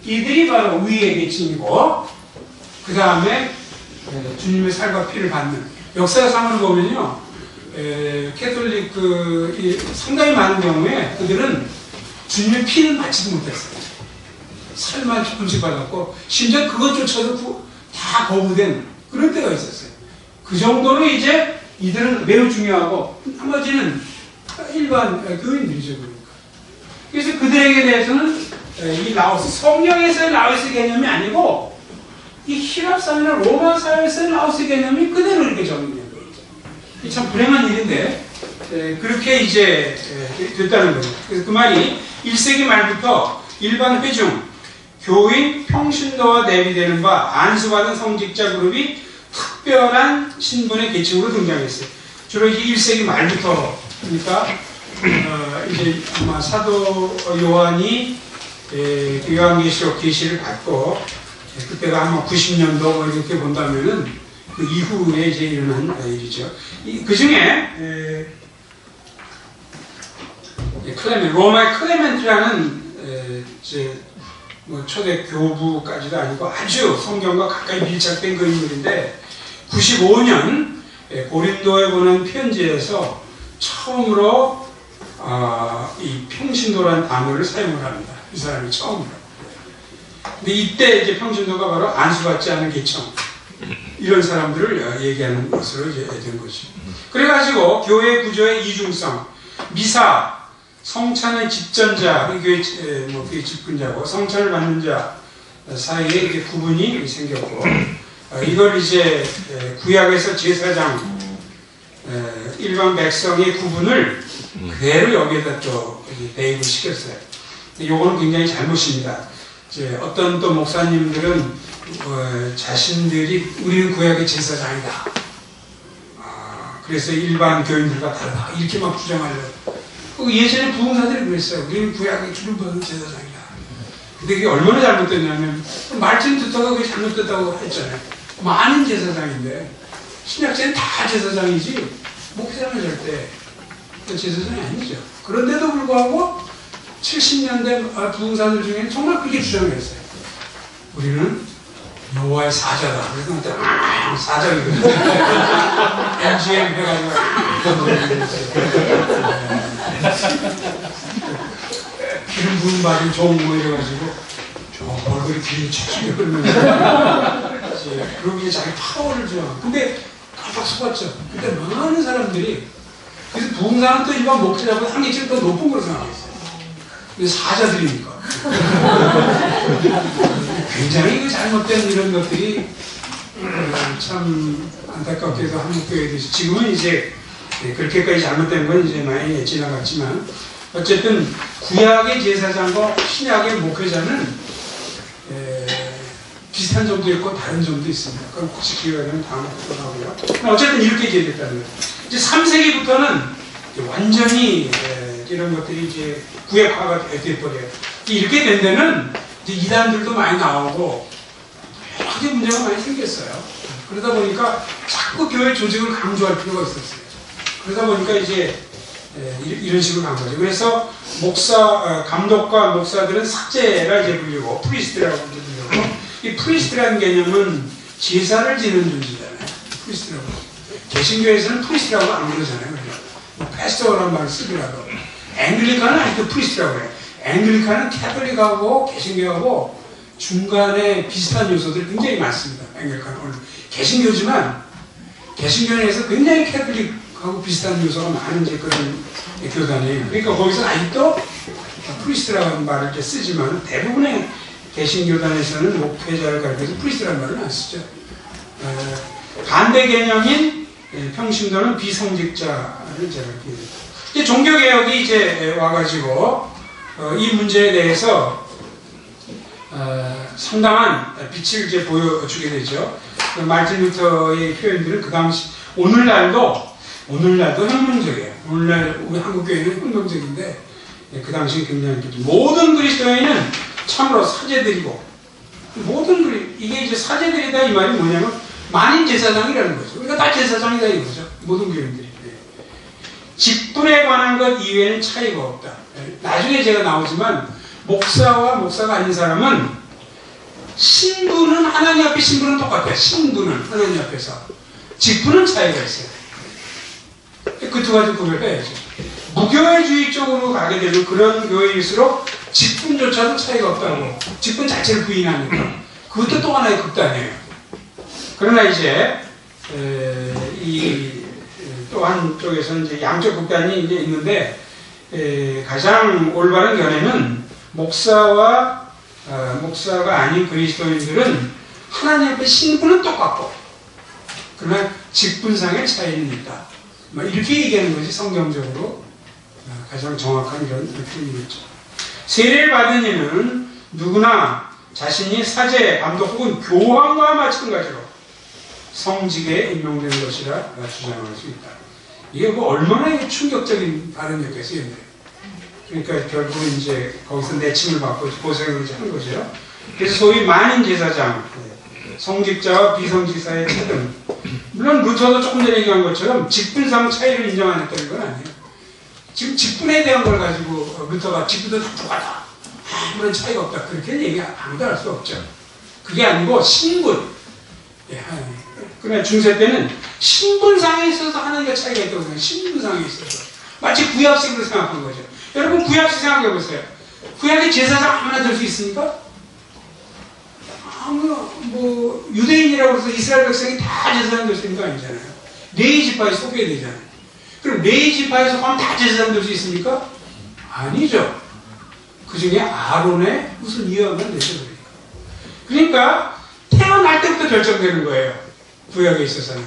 이들이 바로 위의 계층이고, 그 다음에 주님의 살과 피를 받는, 역사상으로 보면요, 캐톨릭 상당히 많은 경우에 그들은 주님의 피는 받지도 못했어요. 살만 조금씩 받았고, 심지어 그것조차도 다 거부된 그런 때가 있었어요. 그 정도로 이제 이들은 매우 중요하고, 나머지는 일반 교인들이죠. 그러니까. 그래서 그들에게 대해서는 이 라오스, 성경에서의 라오스 개념이 아니고, 이 히랍 사회나 로마 사회에서의 라오스 개념이 그대로 이렇게 적용된 거죠. 이 참 불행한 일인데, 그렇게 이제 됐다는 거죠. 그래서 그 말이 1세기 말부터 일반 회중, 교인, 평신도와 대비되는 바 안수받은 성직자 그룹이 특별한 신분의 계층으로 등장했어요. 주로 이제 1세기 말부터, 그러니까 이제 아마 사도 요한이 요한계시록 계시를 받고, 그때가 아마 90년도 이렇게 본다면은 그 이후에 이제 일어난 일이죠. 그 중에 로마의 클레멘트라는 뭐 초대 교부까지도 아니고 아주 성경과 가까이 밀착된 그 인물인데, 95년 고린도에 보낸 편지에서 처음으로 이 평신도라는 단어를 사용을 합니다. 이 사람이 처음으로. 근데 이때 이제 평신도가 바로 안수받지 않은 계층, 이런 사람들을 얘기하는 것으로 이제 된 거죠. 그래가지고 교회 구조의 이중성, 미사, 성찬의 집전자, 교회 집근자고 성찬을 받는 자 사이에 이렇게 구분이 생겼고, 이걸 이제 구약에서 제사장, 일반 백성의 구분을 그대로 여기에다 또 대입을 시켰어요. 이거는 굉장히 잘못입니다. 어떤 또 목사님들은 자신들이 우리는 구약의 제사장이다. 그래서 일반 교인들과 다르다. 이렇게 막 주장하려고. 예전에 부흥사들이 그랬어요. 우리는 구약의 기름 부은 제사장이다. 근데 그게 얼마나 잘못됐냐면, 말씀 듣다가 그게 잘못됐다고 했잖아요. 많은 제사장인데, 신약제는 다 제사장이지, 목회자는 절대 제사장이 아니죠. 그런데도 불구하고 70년대 부흥사들 중에는 정말 그렇게 주장을 했어요. 우리는 여호와의 사자다. 그래서 사자거든요. MGM 해가지고 기름 부음 받은 종 뭐 이래가지고 저 얼굴이 기름이 칙칙이 흐르면서 그런 게 자기 파워를 줘. 근데 깜빡 속았죠. 그때 많은 사람들이, 그래서 부흥사는 또 일반 목회자보다 한 계층 더 높은 걸로 생각했어요. 근데 사자들이니까. 굉장히 그 잘못된 이런 것들이 참 안타깝게도 한국교회에 대해서 지금은 이제 그렇게까지 잘못된 건 이제 많이 지나갔지만, 어쨌든 구약의 제사장과 신약의 목회자는 비슷한 점도 있고 다른 점도 있습니다. 그럼 혹시 기회가 되면 다음에 보도록 하고요. 어쨌든 이렇게 되겠다는 거예요. 이제 3세기부터는 완전히 이런 것들이 이제 구약화가 돼버려요. 이렇게 된 데는 이제 이단들도 많이 나오고 여러 가지 문제가 많이 생겼어요. 그러다 보니까 자꾸 교회 조직을 강조할 필요가 있었어요. 그러다 보니까 이제 이런 식으로 간 거죠. 그래서 감독과 목사들은 삭제라 이제 불리고, 프리스트라고 불리고, 이 프리스트라는 개념은 제사를 지는 존재잖아요. 프리스트라고. 개신교에서는 프리스트라고 안 그러잖아요. 패스터라는 말을 쓰더라도. 앵글리칸은 아직도 프리스트라고 해요. 앵글리칸은 캐톨릭하고 개신교하고 중간에 비슷한 요소들이 굉장히 많습니다. 앵글리칸은 오늘 개신교지만 개신교에서 굉장히 캐톨릭하고 비슷한 요소가 많은 이제 그런 교단이에요. 그러니까 거기서 아직도 프리스트라는 말을 이제 쓰지만 대부분의 개신교단에서는 목회자를 가리켜서 프리스트라는 말을 안 쓰죠. 반대 개념인 평신도는 비성직자를 제가 이렇게 이제 종교개혁이 이제 와가지고 이 문제에 대해서 상당한 빛을 이제 보여주게 되죠. 마르틴 루터의 표현들은 그 당시 오늘날도 혁명적이에요. 오늘날 우리 한국교회는 혁명적인데 그 당시 굉장히 모든 그리스도인은 참으로 사제들이고 이게 이제 사제들이다 이 말이 뭐냐면 만인 제사장이라는 거죠. 우리가 다 제사장이다 이거죠. 모든 교인들이. 직분에 관한 것 이외에는 차이가 없다. 나중에 제가 나오지만 목사와 목사가 아닌 사람은 신분은 하나님 앞에 신분은 똑같아요. 신분은 하나님 앞에서 직분은 차이가 있어요. 그 두 가지 구별해야죠. 무교회주의 쪽으로 가게 되면 그런 교회일수록 직분조차도 차이가 없다고 직분 자체를 부인하니까 그것도 또 하나의 극단이에요. 그러나 이제 또 한쪽에서는 이제 양쪽 극단이 이제 있는데 가장 올바른 견해는 목사가 아닌 그리스도인들은 하나님 앞에 신분은 똑같고 그러나 직분상의 차이는 있다. 이렇게 얘기하는 것이 성경적으로 가장 정확한 이런 표현이겠죠. 세례를 받은 이는 누구나 자신이 사제, 감독 혹은 교황과 마찬가지로 성직에 임명된 것이라 주장할 수 있다. 이게 뭐 얼마나 충격적인 발언이었겠어요. 그러니까 결국은 이제 거기서 내침을 받고 고생을 한 거죠. 그래서 소위 만인 제사장, 성직자와 비성직자의 차등. 물론 루터도 조금 전에 얘기한 것처럼 직분상 차이를 인정 안 했다는 건 아니에요. 지금 직분에 대한 걸 가지고 루터가 직분도 다 똑같다. 아무런 차이가 없다. 그렇게 얘기 아무도 할 수 없죠. 그게 아니고 신분. 그러나 중세 때는 신분상에 있어서 하나님과 차이가 있다고 생각해요. 신분상에 있어서. 마치 구약식으로 생각한 거죠. 여러분 구약식 생각해 보세요. 구약의 제사장 아무나 될 수 있습니까? 뭐 유대인이라고 해서 이스라엘 백성이 다 제사장 될 수 있는 거 아니잖아요. 레위 지파에 속해야 되잖아요. 그럼 레위 지파에 속하면 다 제사장 될 수 있습니까? 아니죠. 그 중에 아론의 무슨 이유만 되죠. 그러니까 태어날 때부터 결정되는 거예요. 구약에 있어서는.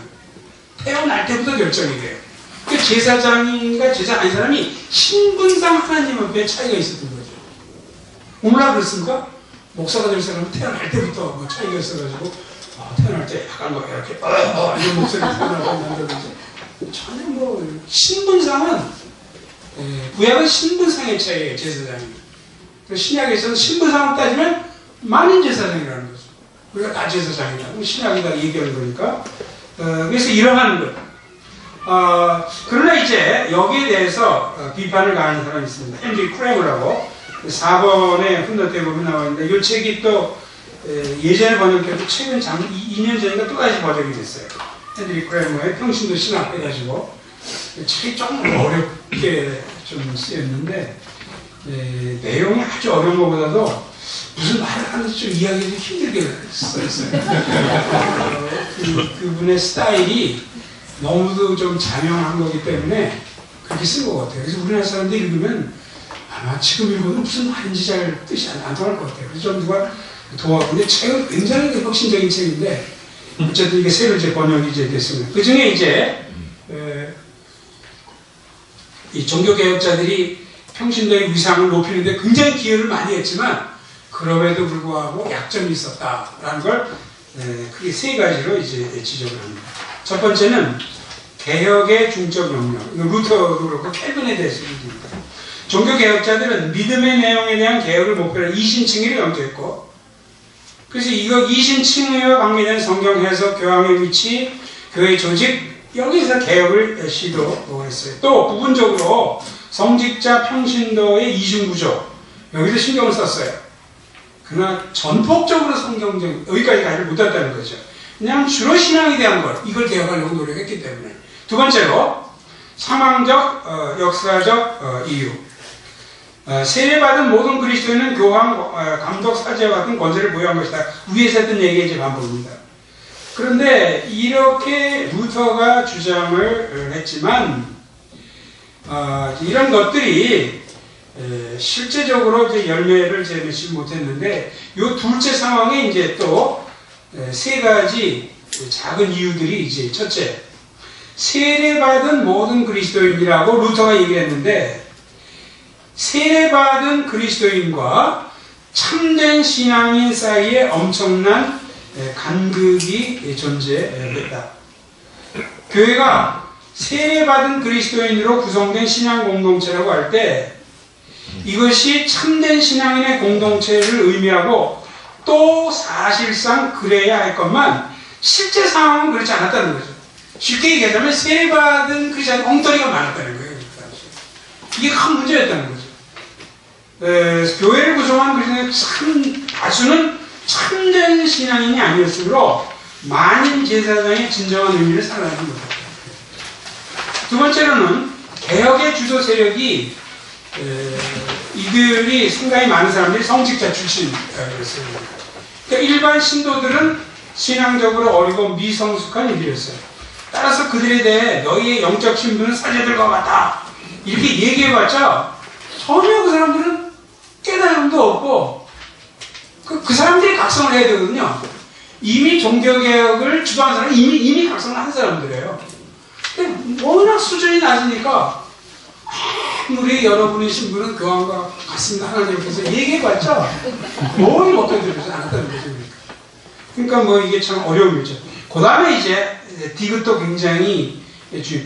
태어날 때부터 결정이 돼요. 그 제사장인가 제사 아닌 사람이 신분상 하나님 앞에 차이가 있었던 거죠. 오늘날 그렇습니까? 목사가 될 사람은 태어날 때부터 뭐 차이가 있어가지고 태어날 때 약간 뭐 이렇게 이런 목소리가 태어나고 전혀 뭐 신분상은 구약은 신분상의 차이예요. 제사장이. 신약에서는 신분상을 따지면 만인 제사장이라는 거죠. 우리가 다 제사장이다. 신약이 다 얘기하는 거니까. 그래서 이러한 것. 그러나 이제 여기에 대해서 비판을 가하는 사람이 있습니다. 헨리 크레머라고 4번에 훈더트에 보면 나와 있는데 이 책이 또 예전에 번역해도 최근 2년 전인가 또 다시 번역이 됐어요. 헨리 크레머의 평신도 신학 해가지고 책이 조금 어렵게 좀 쓰였는데 내용이 아주 어려운 것보다도 무슨 말을 하는지 좀 이야기하기 힘들게 써있어요. 그분의 스타일이 너무도 좀 자명한 거기 때문에 그렇게 쓴 것 같아요. 그래서 우리나라 사람들이 읽으면 아마 지금 읽어도 무슨 말인지 잘 뜻이 안 통할 것 같아요. 그래서 좀 누가 도와주고, 근데 책은 굉장히 혁신적인 책인데 어쨌든 이게 새로 이제 번역이 이제 됐습니다. 그 중에 이제 이 종교개혁자들이 평신도의 위상을 높이는데 굉장히 기여를 많이 했지만 그럼에도 불구하고 약점이 있었다라는 걸 크게 세 가지로 이제 지적을 합니다. 첫 번째는 개혁의 중적 역량. 루터도 그렇고 켈빈에 대해서 얘기합니다. 종교개혁자들은 믿음의 내용에 대한 개혁을 목표로 이신칭의를 염두했고, 그래서 이거 이신칭의와 관계된 성경 해석, 교황의 위치, 교회 조직, 여기서 개혁을 시도했어요. 또 부분적으로 성직자 평신도의 이중구조, 여기서 신경을 썼어요. 그러나 전폭적으로 성경적, 여기까지 가지 못했다는 거죠. 그냥 주로 신앙에 대한 것, 이걸 개혁하려고 노력했기 때문에. 두 번째로 상황적, 역사적 이유. 세례받은 모든 그리스도인은 교황, 감독, 사제와 같은 권세를 보유한 것이다. 위에서 했던 얘기의 이제 반복입니다. 그런데 이렇게 루터가 주장을 했지만 이런 것들이 실제적으로 이제 열매를 맺지 못했는데 이 둘째 상황에 이제 또 세 가지 작은 이유들이 이제 첫째, 세례받은 모든 그리스도인이라고 루터가 얘기했는데 세례받은 그리스도인과 참된 신앙인 사이에 엄청난 간극이 존재했다. 교회가 세례받은 그리스도인으로 구성된 신앙 공동체라고 할 때 이것이 참된 신앙인의 공동체를 의미하고 또 사실상 그래야 할 것만 실제 상황은 그렇지 않았다는 거죠. 쉽게 얘기하자면 세례받은 크리스찬 엉터리가 많았다는 거예요. 이게 큰 문제였다는 거죠. 교회를 구성한 그리스도인의 다수는 참된 신앙인이 아니었으므로 만인 제사장의 진정한 의미를 살아나는 거죠. 두 번째로는 개혁의 주도 세력이 이들이 상당히 많은 사람들이 성직자 출신이었어요. 그러니까 일반 신도들은 신앙적으로 어리고 미성숙한 이들이었어요. 따라서 그들에 대해 너희의 영적 신분은 사제들과 같다 이렇게 얘기해봤자 전혀 그 사람들은 깨달음도 없고 그 사람들이 각성을 해야 되거든요. 이미 종교개혁을 주도한 사람은 이미 각성을 한 사람들이에요. 근데 워낙 수준이 낮으니까 아무리 여러분의 신분은 교황과 같습니다 하나님께서 얘기해봤자 뭐를 먹혀드리지 않았다는 거죠. 그러니까 뭐 이게 참 어려움이죠. 그 다음에 이제 디귿도 굉장히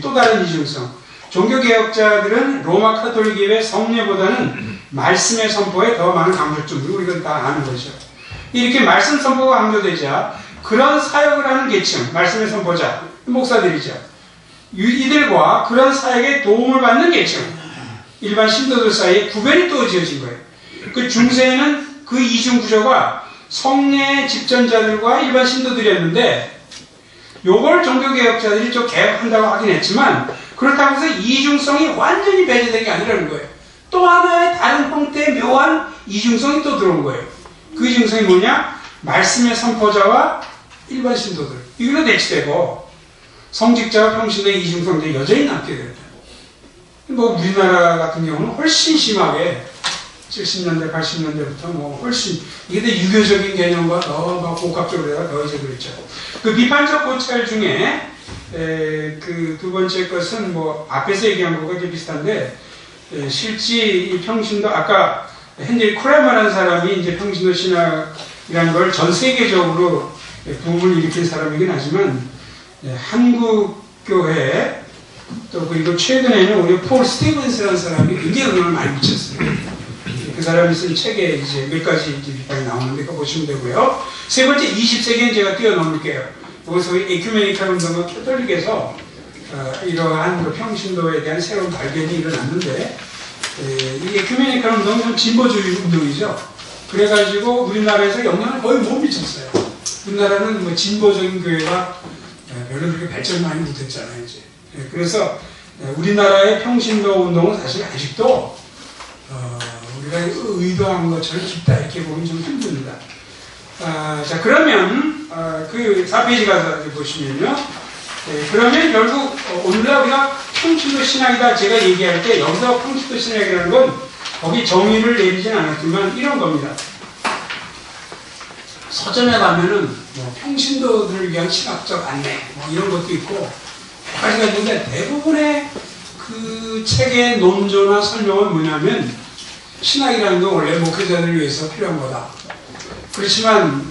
또 다른 이중성. 종교개혁자들은 로마 카톨릭의 성례보다는 말씀의 선포에 더 많은 강조를 두고 우리가 다 아는 거죠. 이렇게 말씀 선포가 강조되자 그런 사역을 하는 계층, 말씀의 선포자, 목사들이죠. 이들과 그런 사역에 도움을 받는 계층, 일반 신도들 사이에 구별이 또 지어진 거예요. 그 중세에는 그 이중 구조가 성례 집전자들과 일반 신도들이었는데 요걸 종교개혁자들이 좀 개혁한다고 하긴 했지만 그렇다고 해서 이중성이 완전히 배제된 게 아니라는 거예요. 또 하나의 다른 형태의 묘한 이중성이 또 들어온 거예요. 그 이중성이 뭐냐? 말씀의 선포자와 일반 신도들 이걸로 대치되고 성직자와 평신도의 이중성들이 여전히 남게 됩니다. 뭐 우리나라 같은 경우는 훨씬 심하게 70년대, 80년대부터 뭐 훨씬 이게 유교적인 개념과 더 막 복합적으로 내가 더 이제 그랬죠. 그 비판적 고찰 중에 그 두 번째 것은 뭐 앞에서 얘기한 거가 비슷한데 실제 이 평신도 아까 헨리 쿠레마라는 사람이 이제 평신도 신학이라는 걸 전 세계적으로 붐을 일으킨 사람이긴 하지만 한국 교회 또 그리고 최근에는 우리 폴 스티븐스라는 사람이 굉장히 영향을 많이 미쳤어요. 그 사람이 쓴 책에 이제 몇 가지 이제 비판이 나오는데 그거 보시면 되고요. 세 번째 20세기는 제가 뛰어넘을게요. 소위 에큐메니컬 운동과 캐톨릭에서 이러한 그 평신도에 대한 새로운 발견이 일어났는데 이 에큐메니컬 운동은 좀 진보주의 운동이죠. 그래가지고 우리나라에서 영향을 거의 못 미쳤어요. 우리나라는 뭐 진보적인 교회가 별로 그렇게 발전 많이 못했잖아요. 이제. 그래서 우리나라의 평신도 운동은 사실 아직도 우리가 의도한 것처럼 깊다 이렇게 보기 좀 힘듭니다. 자 그러면 그 4페이지 가서 보시면요. 그러면 결국 오늘날 우리가 평신도 신학이다 제가 얘기할 때 여기서 평신도 신학이라는 건 거기 정의를 내리진 않았지만 이런 겁니다. 서점에 가면은 뭐 평신도들을 위한 신학적 안내 뭐 이런 것도 있고 몇 가지가 있는데 대부분의 그 책의 논조나 설명은 뭐냐면 신학이라는 건 원래 목회자들을 위해서 필요한 거다. 그렇지만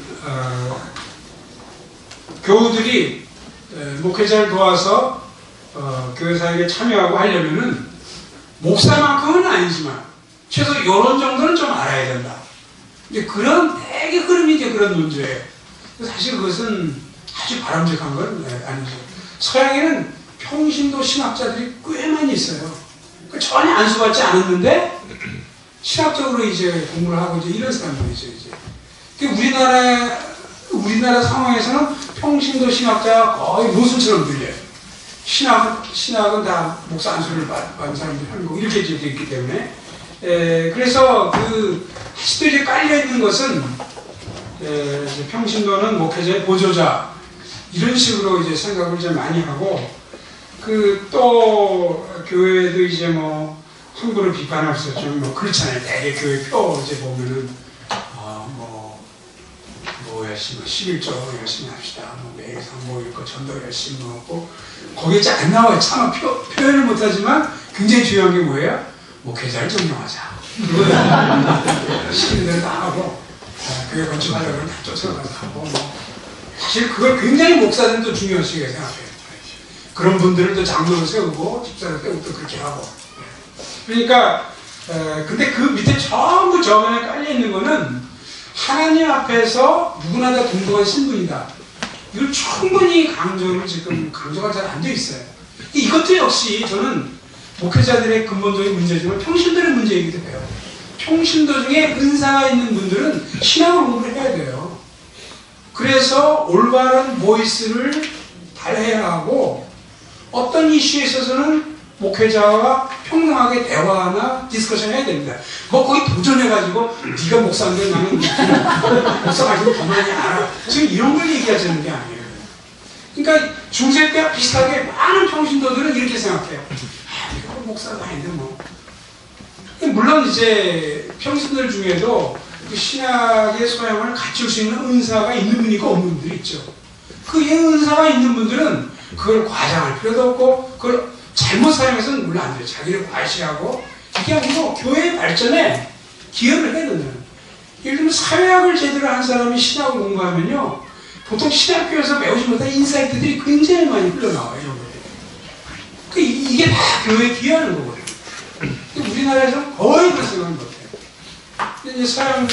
교우들이 목회자를 도와서 교회 사역에 참여하고 하려면은 목사만큼은 아니지만 최소 이런 정도는 좀 알아야 된다. 이제 그런 되게 흐름이 이제 그런 논조예요. 사실 그것은 아주 바람직한 건 아니죠. 서양에는 평신도 신학자들이 꽤 많이 있어요. 전혀 안수받지 않았는데 신학적으로 이제 공부를 하고 이제 이런 사람들이죠. 이제 우리나라 상황에서는 평신도 신학자가 거의 모순처럼 들려요. 신학은 다 목사 안수를 받은 사람들이 하는 거고, 이렇게 되어 있기 때문에. 그래서 아직도 이제 깔려있는 것은, 이제 평신도는 목회자의 보조자, 이런 식으로 이제 생각을 좀 많이 하고, 또, 교회도 이제 뭐, 함부로 비판할 수 없죠. 뭐, 그렇잖아요. 대개 교회 표 이제 보면은, 열심히, 11조 열심히 합시다. 매일 상모 읽고, 전도 열심히 하고, 거기에 잘 안 나와요. 차마 표현을 못하지만, 굉장히 중요한 게 뭐예요? 목회자를 점령하자. 시키는 대로 다 하고, 교회 건축하려고 다 쫓아가서 하고, 사실 그걸 굉장히 목사들도 중요하시게 생각해요. 그런 분들은 또 장로를 세우고, 집사를 세우고 또 그렇게 하고. 그러니까, 근데 그 밑에 전부 저면에 깔려있는 거는, 하나님 앞에서 누구나 다 동등한 신분이다. 이걸 충분히 강조가 잘 안 되어 있어요. 이것도 역시 저는 목회자들의 근본적인 문제지만 평신도의 문제이기도 해요. 평신도 중에 은사가 있는 분들은 신앙을 공부를 해야 돼요. 그래서 올바른 보이스를 발휘해야 하고, 어떤 이슈에 있어서는 목회자와 평등하게 대화나 디스커션 해야 됩니다. 거기 도전해가지고 네가 목사인데 나는 목사 가지고 더 많이 알아. 지금 이런 걸 얘기하자는 게 아니에요. 그러니까 중세 때와 비슷하게 많은 평신도들은 이렇게 생각해요. 내가 목사가 아닌데 뭐. 물론 이제 평신도들 중에도 그 신학의 소양을 갖출 수 있는 은사가 있는 분이 있고 없는 분들이 있죠. 그 은사가 있는 분들은 그걸 과장할 필요도 없고 그걸 잘못 사용해서는 물론 안 돼요. 자기를 과시하고 이게 아니고 교회의 발전에 기여를 해야 된다는. 예를 들면 사회학을 제대로 한 사람이 신학을 공부하면요, 보통 신학교에서 배우지 못한 인사이트들이 굉장히 많이 흘러나와요. 이런 것들이. 이게 다 교회에 기여하는 거거든요. 우리나라에서는 거의 그런 생각을 못해요. 이제 서양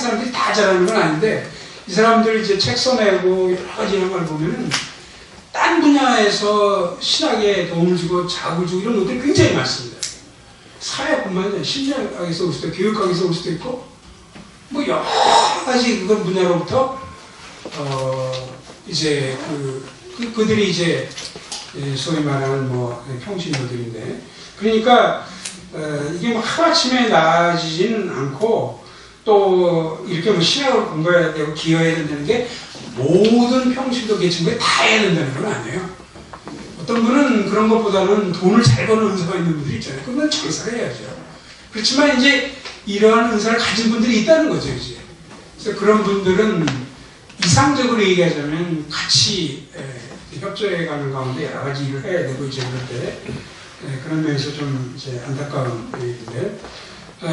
사람들이 다 잘하는 건 아닌데, 이 사람들 이제 책 써내고 여러 가지 이런 걸 보면은 딴 분야에서 신학에 도움을 주고 자극을 주고 이런 것들이 굉장히 많습니다. 사회뿐만 아니라 심리학에서 올 수도 있고, 교육학에서 올 수도 있고, 뭐 여러 가지 그런 분야로부터 이제 그들이 이제 소위 말하는 뭐 평신도들인데, 그러니까 이게 뭐 하루아침에 나아지지는 않고, 또 이렇게 뭐 신학을 공부해야 되고 기여해야 된다는 게 모든 평신도 계층에 다 해야 된다는 건 아니에요. 어떤 분은 그런 것보다는 돈을 잘 버는 은사가 있는 분들이 있잖아요. 그러면 장사를 해야죠. 그렇지만 이제 이러한 은사를 가진 분들이 있다는 거죠, 이제. 그래서 그런 분들은 이상적으로 얘기하자면 같이 협조해 가는 가운데 여러 가지 일을 해야 되고, 이제 그럴 때 그런 면에서 좀 이제 안타까운 일인데,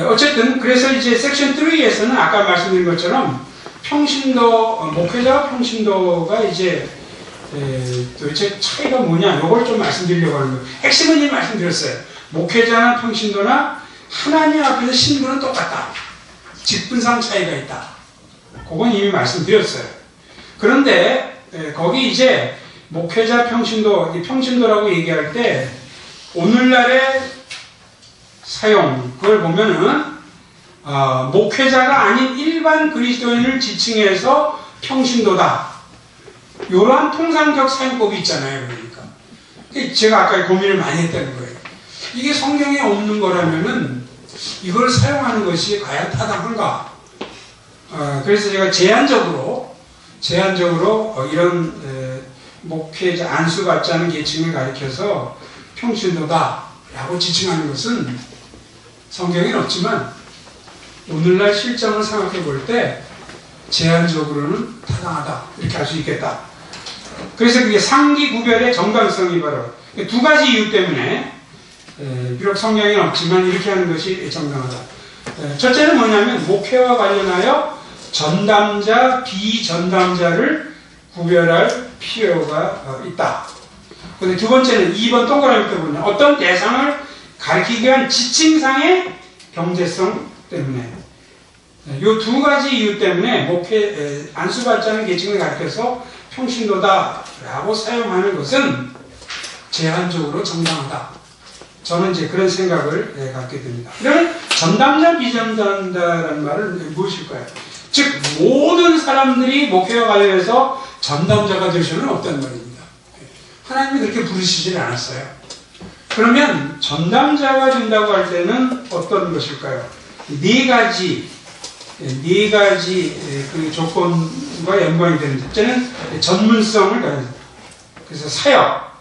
어쨌든 그래서 이제 섹션 3에서는 아까 말씀드린 것처럼 평신도, 목회자와 평신도가 이제 도대체 차이가 뭐냐, 이걸 좀 말씀드리려고 하는 거예요. 핵심은 이미 말씀드렸어요. 목회자나 평신도나 하나님 앞에서 신분은 똑같다. 직분상 차이가 있다. 그건 이미 말씀드렸어요. 그런데 거기 이제 목회자, 평신도라고 얘기할 때 오늘날의 사용, 그걸 보면은 목회자가 아닌 일반 그리스도인을 지칭해서 평신도다. 이러한 통상적 사용법이 있잖아요. 그러니까 제가 아까 고민을 많이 했다는 거예요. 이게 성경에 없는 거라면은 이걸 사용하는 것이 과연 타당한가? 그래서 제가 제한적으로 이런 목회자, 안수받지 않은 계층을 가리켜서 평신도다라고 지칭하는 것은 성경에는 없지만 오늘날 실정을 생각해 볼 때 제한적으로는 타당하다, 이렇게 할 수 있겠다. 그래서 그게 상기 구별의 정당성이 바로 두 가지 이유 때문에 비록 성경에는 없지만 이렇게 하는 것이 정당하다. 첫째는 뭐냐면 목회와 관련하여 전담자, 비전담자를 구별할 필요가 있다. 근데 두 번째는 2번 동그라미 때 보면 어떤 대상을 가리키기 위한 지칭상의 경제성 때문에, 이 두 가지 이유 때문에 안수받지 않은 계층을 가리켜서 평신도다라고 사용하는 것은 제한적으로 정당하다. 저는 이제 그런 생각을 갖게 됩니다. 그러면 전담자, 비전담자라는 말은 무엇일까요? 즉 모든 사람들이 목회와 관련해서 전담자가 될 수는 없단 말입니다. 하나님이 그렇게 부르시질 않았어요. 그러면 전담자가 된다고 할 때는 어떤 것일까요? 네 가지 그 조건과 연관이 되는 첫째는 전문성을 가진, 그래서 사역,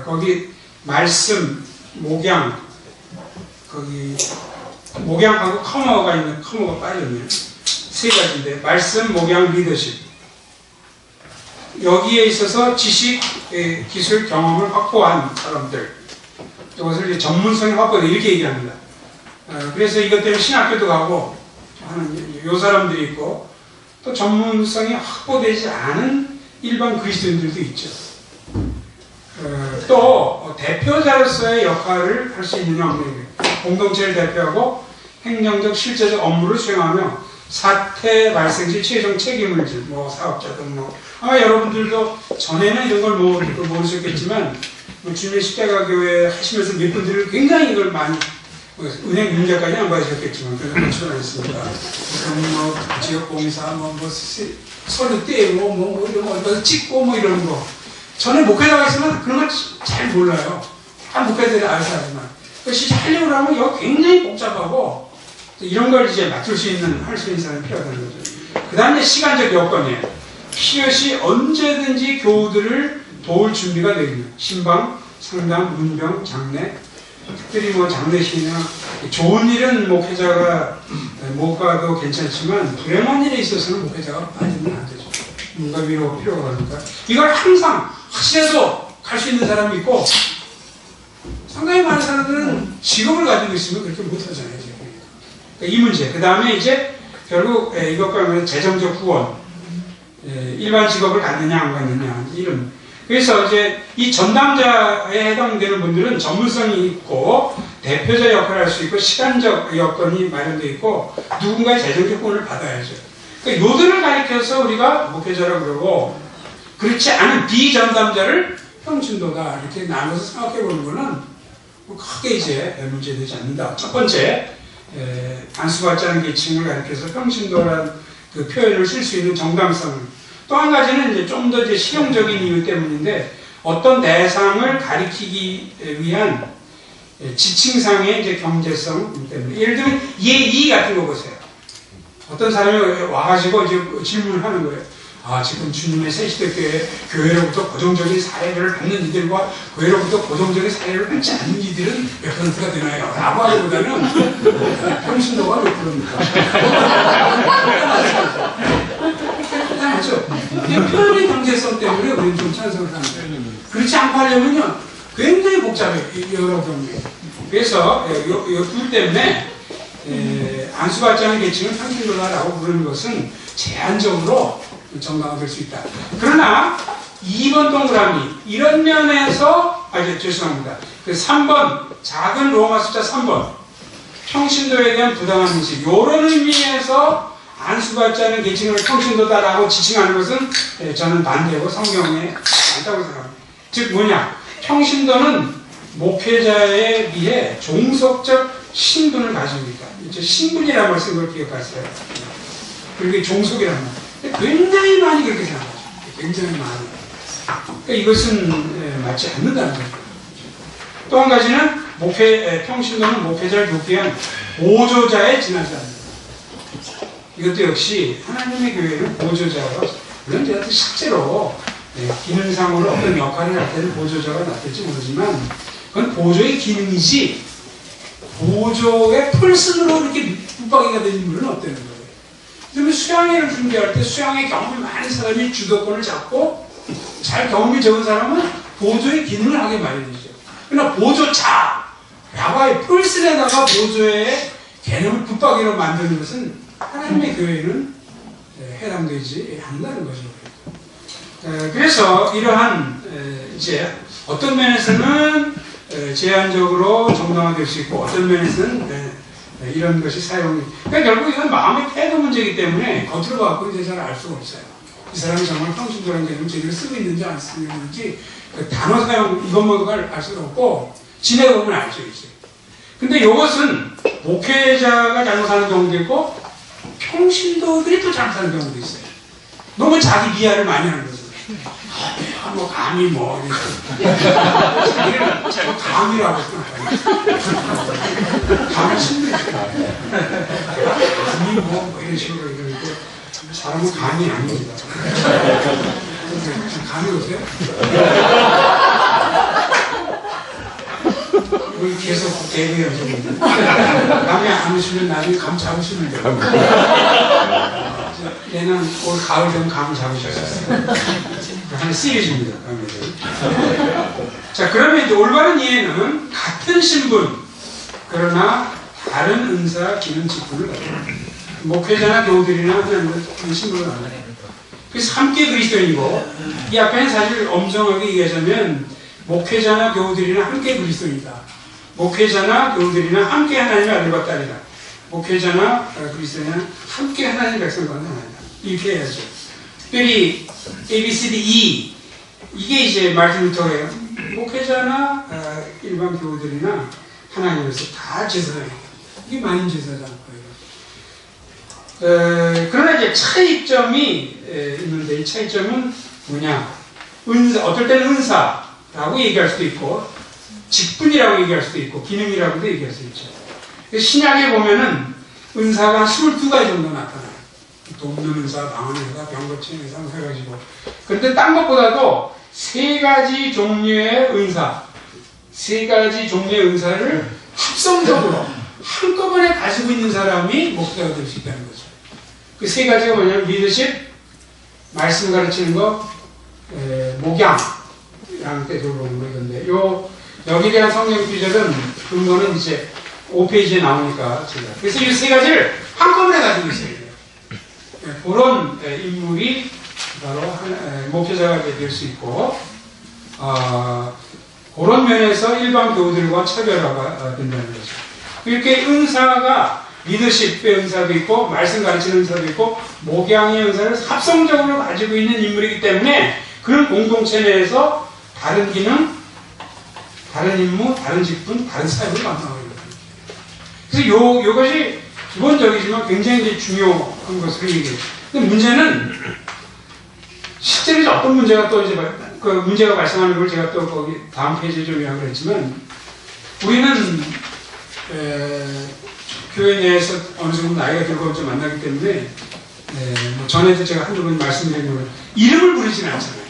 거기 말씀, 목양, 거기 목양하고 커머가 빠졌네요. 세 가지인데 말씀, 목양, 리더십. 여기에 있어서 지식, 기술, 경험을 확보한 사람들, 이것을 이제 전문성이 확보돼 이렇게 얘기합니다. 그래서 이것 때문에 신학교도 가고 하는 요 사람들이 있고, 또 전문성이 확보되지 않은 일반 그리스도인들도 있죠. 또 대표자로서의 역할을 할 수 있느냐 없느냐, 공동체를 대표하고 행정적 실제적 업무를 수행하며 사태 발생 시 최종 책임을 질, 사업자든 아마 여러분들도 전에는 이런 걸 모르셨겠지만 주님의 십자가 교회 하시면서 몇 분들이 굉장히 이걸 많이, 은행 윤자까지 안 받으셨겠지만 그런 걸 출연했습니다. 지역공사, 서류 떼고, 이런 거 찍고, 이런 거. 전에 목회자가 있으면 그런 걸 잘 몰라요. 다 목회자들이 알아서 하지만. 그것이 하려고 하면 이거 굉장히 복잡하고, 이런 걸 이제 맡을 수 있는, 할 수 있는 사람이 필요하다는 거죠. 그 다음에 시간적 여건이에요. 필요시 언제든지 교우들을 도울 준비가 되어 있는 신방, 상담, 문병, 장례, 특별히 장례식이나 좋은 일은 목회자가 못 가도 괜찮지만 불행한 일에 있어서는 목회자가 빠지면 안 되죠. 뭔가 위로가 필요가 하니까 이걸 항상 하시라도 갈 수 있는 사람이 있고, 상당히 많은 사람들은 직업을 가지고 있으면 그렇게 못하잖아요. 그러니까 이 문제. 그 다음에 이제 결국 이것과 관련된 재정적 후원, 일반 직업을 갖느냐 안 갖느냐 이런. 그래서 이제 이 전담자에 해당되는 분들은 전문성이 있고 대표자 역할을 할 수 있고 시간적 여건이 마련되어 있고 누군가의 재정적 후원을 받아야죠. 그러니까 요들을 가리켜서 우리가 목회자라고 그러고, 그렇지 않은 비전담자를 평신도다 이렇게 나눠서 생각해 보는 거는 크게 이제 문제되지 않는다. 첫 번째, 안수받지 않은 계층을 가리켜서 평신도라는 그 표현을 쓸 수 있는 정당성. 또 한 가지는 이제 좀 더 이제 실용적인 이유 때문인데, 어떤 대상을 가리키기 위한 지칭상의 이제 경제성 때문에. 예를 들면 예의 같은 거 보세요. 어떤 사람이 와가지고 이제 질문을 하는 거예요. 지금 주님의 새시대 교회로부터 고정적인 사례를 받는 이들과 교회로부터 고정적인 사례를 받지 않는 이들은 몇 %가 되나요? 라고 하기보다는 평신도가 몇 %입니까? 맞죠? 표현의 경제성 때문에 우리는 좀 찬성을 하는 거예요. 그렇지 않고 하려면요, 굉장히 복잡해요. 여러 경우에. 그래서 이 둘 때문에 안수받지 않은 계층을 평신도다라고 부르는 것은 제한적으로 정당화될 수 있다. 그러나 2번 동그라미 이런 면에서 죄송합니다. 그 3번 작은 로마 숫자 3번 평신도에 대한 부당한 인식, 이런 의미에서 안수받지 않은 계층을 평신도다라고 지칭하는 것은 저는 반대고 성경에 맞다고 생각합니다. 즉 뭐냐, 평신도는 목회자에 비해 종속적 신분을 가지고 있다. 신분이라는 걸 쓴 걸 기억하세요. 그리고 종속이라는 말. 굉장히 많이 그렇게 생각하죠. 굉장히 많이. 그러니까 이것은 맞지 않는다는 거죠. 또 한 가지는 평신도는 목회자를 교육한 보조자에 지나지. 이것도 역시 하나님의 교회는 보조자가, 물론 제가 실제로 기능상으로 어떤 역할을 할 때는 보조자가 나쁠지 모르지만 그건 보조의 기능이지 보조의 펄슨으로 이렇게 붙박이가 되는 인물은 없다는 거예요. 그러면 수양회를 준비할 때 수양회 경험이 많은 사람이 주도권을 잡고 잘 경험이 적은 사람은 보조의 기능을 하게 마련이죠. 그러나 보조자, 야바의 펄슨에다가 보조의 개념을 붙박이로 만드는 것은 하나님의 교회는 해당되지 않는다는 거죠. 그래서 이러한 이제 어떤 면에서는 제한적으로 정당화될 수 있고 어떤 면에서는 이런 것이 그러니까 결국 이건 마음의 태도 문제이기 때문에 겉으로 봐서 이제 잘 알 수가 없어요. 이 사람이 정말 평신도라는 개념을 제대로 쓰고 있는지 안 쓰고 있는지 그 단어 사용 이것만 알 수가 없고 지내보면 알죠 이제. 근데 이것은 목회자가 잘못하는 경우도 있고 평신도들이 또 잘못하는 경우도 있어요. 너무 자기 비하를 많이 하는 거죠. 뭐 감히 뭐 자기는 뭐 감이라고 생각하니까 감이 신뢰죠. 감이 뭐 이런 식으로 이러니까 사람은 감이 아닙니다. 감이 오세요? 우리 계속 대비해서 감이 안 오시면 나중에 감 잡으시면 돼요. 얘는 올 가을 되면 감을 잡으셨어요. 하나 시리즈입니다. 자, 그러면 이제 올바른 이해는 같은 신분, 그러나 다른 은사, 기능, 직분을 가져요. 목회자나 교우들이나 하나님은 신분을 가져요. 그래서 함께 그리스도인이고, 이 앞에는 사실 엄정하게 얘기하자면, 목회자나 교우들이나 함께 그리스도인이다. 목회자나 교우들이나 함께 하나님의 아들과 딸이다. 목회자나 그리스도인은 함께 하나님의 백성과 하나이다. 이렇게 해야죠. 특별히 ABCDE 이게 이제 마르틴 루터의 목회자나 일반 교우들이나 하나님에서 다 제사장이에요. 이게 만인 제사장 거예요. 그러나 이제 차이점이 있는데 이 차이점은 뭐냐? 은사, 어떨 때는 은사라고 얘기할 수도 있고 직분이라고 얘기할 수도 있고 기능이라고도 얘기할 수 있죠. 신약에 보면은 은사가 22가지 정도 나타나요. 돕는 은사, 방언 은사, 병 고치는 은사, 세 가지고. 그런데 딴 것보다도 3가지 종류의 은사, 3가지 종류의 은사를 합성적으로 한꺼번에 가지고 있는 사람이 목사가 될 수 있다는 거죠. 그 3가지가 뭐냐면 리더십, 말씀 가르치는 거, 목양, 이랑 때 들어보는 거 이건데, 여기에 대한 성경 구절은 근거는 이제 5페이지에 나오니까 제가. 그래서 이 3가지를 한꺼번에 가지고 있어야 돼요. 그런 인물이 바로 목회자가 될 수 있고, 그런 면에서 일반 교우들과 차별화가 된다는 거죠. 이렇게 은사가 리더십의 은사도 있고, 말씀 가르치는 은사도 있고, 목양의 은사를 합성적으로 가지고 있는 인물이기 때문에 그런 공동체 내에서 다른 기능, 다른 임무, 다른 직분, 다른 사역을 감당하고 있는 거예요. 그래서 요것이 기본적이지만 굉장히 중요한 것으로 얘기해요. 근데 문제는 실제로 어떤 문제가 또 이제 그 문제가 발생하는 걸 제가 또 거기 다음 페이지에 좀 요약을 했지만 우리는 교회 내에서 어느 정도 나이가 들고 좀 만나기 때문에 뭐 전에도 제가 한두 번 말씀드린 거는 이름을 부르지는 않잖아요.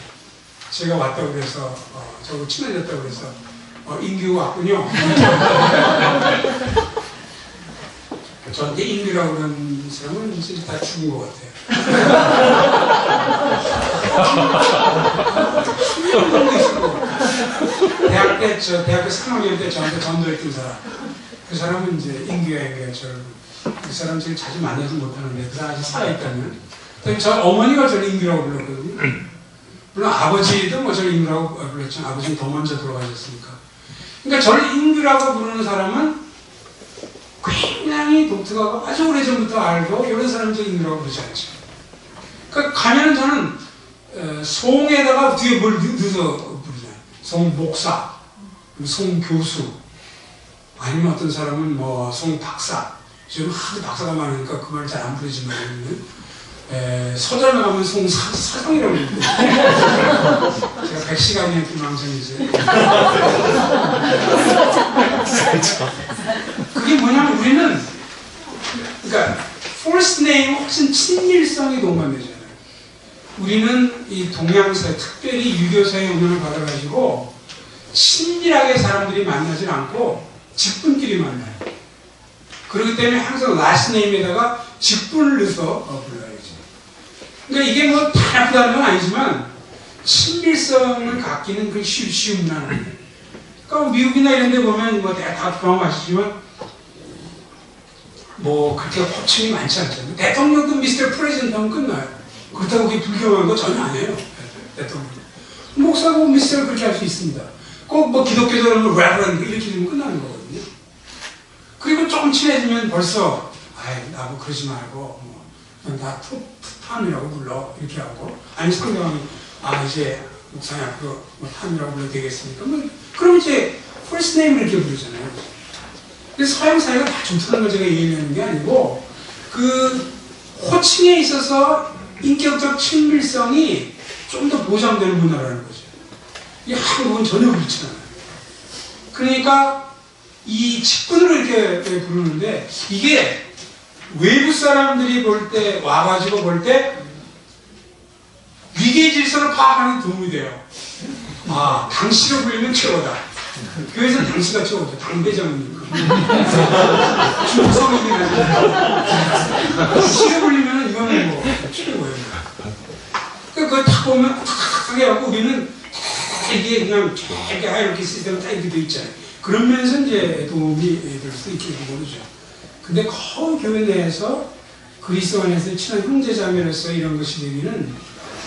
제가 왔다고 그래서 저하고 친해졌다고 그래서 인규 왔군요. 저한테 인규라고 그러는 사람은 진짜 다 죽은 것 같아요. 대학교 3학년 때 저한테 전도했던 사람. 그 사람은 이제 인규에게 그 사람 제일 자주 만나지 못하는데 그 사람 아직 살아있다면. 저 어머니가 저를 인규라고 불렀거든요. 물론 아버지도 뭐 저를 인규라고 불렀죠. 아버지는 더 먼저 돌아가셨으니까. 그러니까 저를 인규라고 부르는 사람은 굉장히 독특하고 아주 오래전부터 알고 이런 사람을 인규라고 부르지 않죠. 그러니까 가면은 저는 송에다가 뒤에 뭘 넣어서 부르잖아요. 송 목사, 송 교수, 아니면 어떤 사람은 뭐 송 박사. 저는 하도 박사가 많으니까 그 말 잘 안 부르지만 서점에 가면 송 사성이라고 부르고 제가 100시간이나 희망성이지. 그게 뭐냐면 우리는 그러니까 first name 훨씬 친밀성이 동반되잖아요. 우리는 이 동양사, 특별히 유교사의 영향을 받아가지고 친밀하게 사람들이 만나질 않고 직분끼리 만나요. 그렇기 때문에 항상 last name에다가 직분을 넣어서 불러야죠. 그러니까 이게 뭐 다 나쁘다는 건 아니지만 친밀성을 갖기는 그 쉬운 나라예요. 그러니까 미국이나 이런 데 보면 뭐 다 경험하시지만 뭐 그렇게 호칭이 많지 않잖아요. 대통령도 미스터 프레지던트 하면 끝나요. 그렇다고 그게 불교한 거 전혀 아니에요. 대통령. 목사고 미스터 그렇게 할 수 있습니다. 꼭 뭐 기독교도 그러면 레버런드 이렇게 되면 끝나는 거거든요. 그리고 조금 친해지면 벌써 아이 나뭐 그러지 말고 뭐 나 탐이라고 불러 이렇게 하고 아니 상대방이 이제 목사님 앞으로 뭐 탐이라고 불러도 되겠습니까? 뭐 그럼 이제 first name 이렇게 부르잖아요. 그래서 서양 사회가 다 좋다는 걸 제가 얘기하는 게 아니고 그 호칭에 있어서 인격적 친밀성이 좀 더 보장되는 문화라는 거죠. 이 한국은 전혀 그렇지 않아요. 그러니까 이 직분으로 이렇게 부르는데 이게 외부 사람들이 볼 때 와가지고 볼 때 위계 질서를 파악하는 데 도움이 돼요. 아, 당시로 불리면 최고다. 교회에서는 당시가 최고죠. 당대장님. 중성이긴 하죠. 당시로 불리면 이거는 뭐 최고예요. 그거 딱 보면 탁탁탁 해갖고 우리는 이게 그냥 이렇게 하이렇게 시스템 딱 이렇게 돼 있잖아요. 그런 면에서 이제 도움이 될 수 있게 모르죠. 근데 거의 교회 내에서 그리스도 안에서 친한 형제자매로서 이런 것이 되기는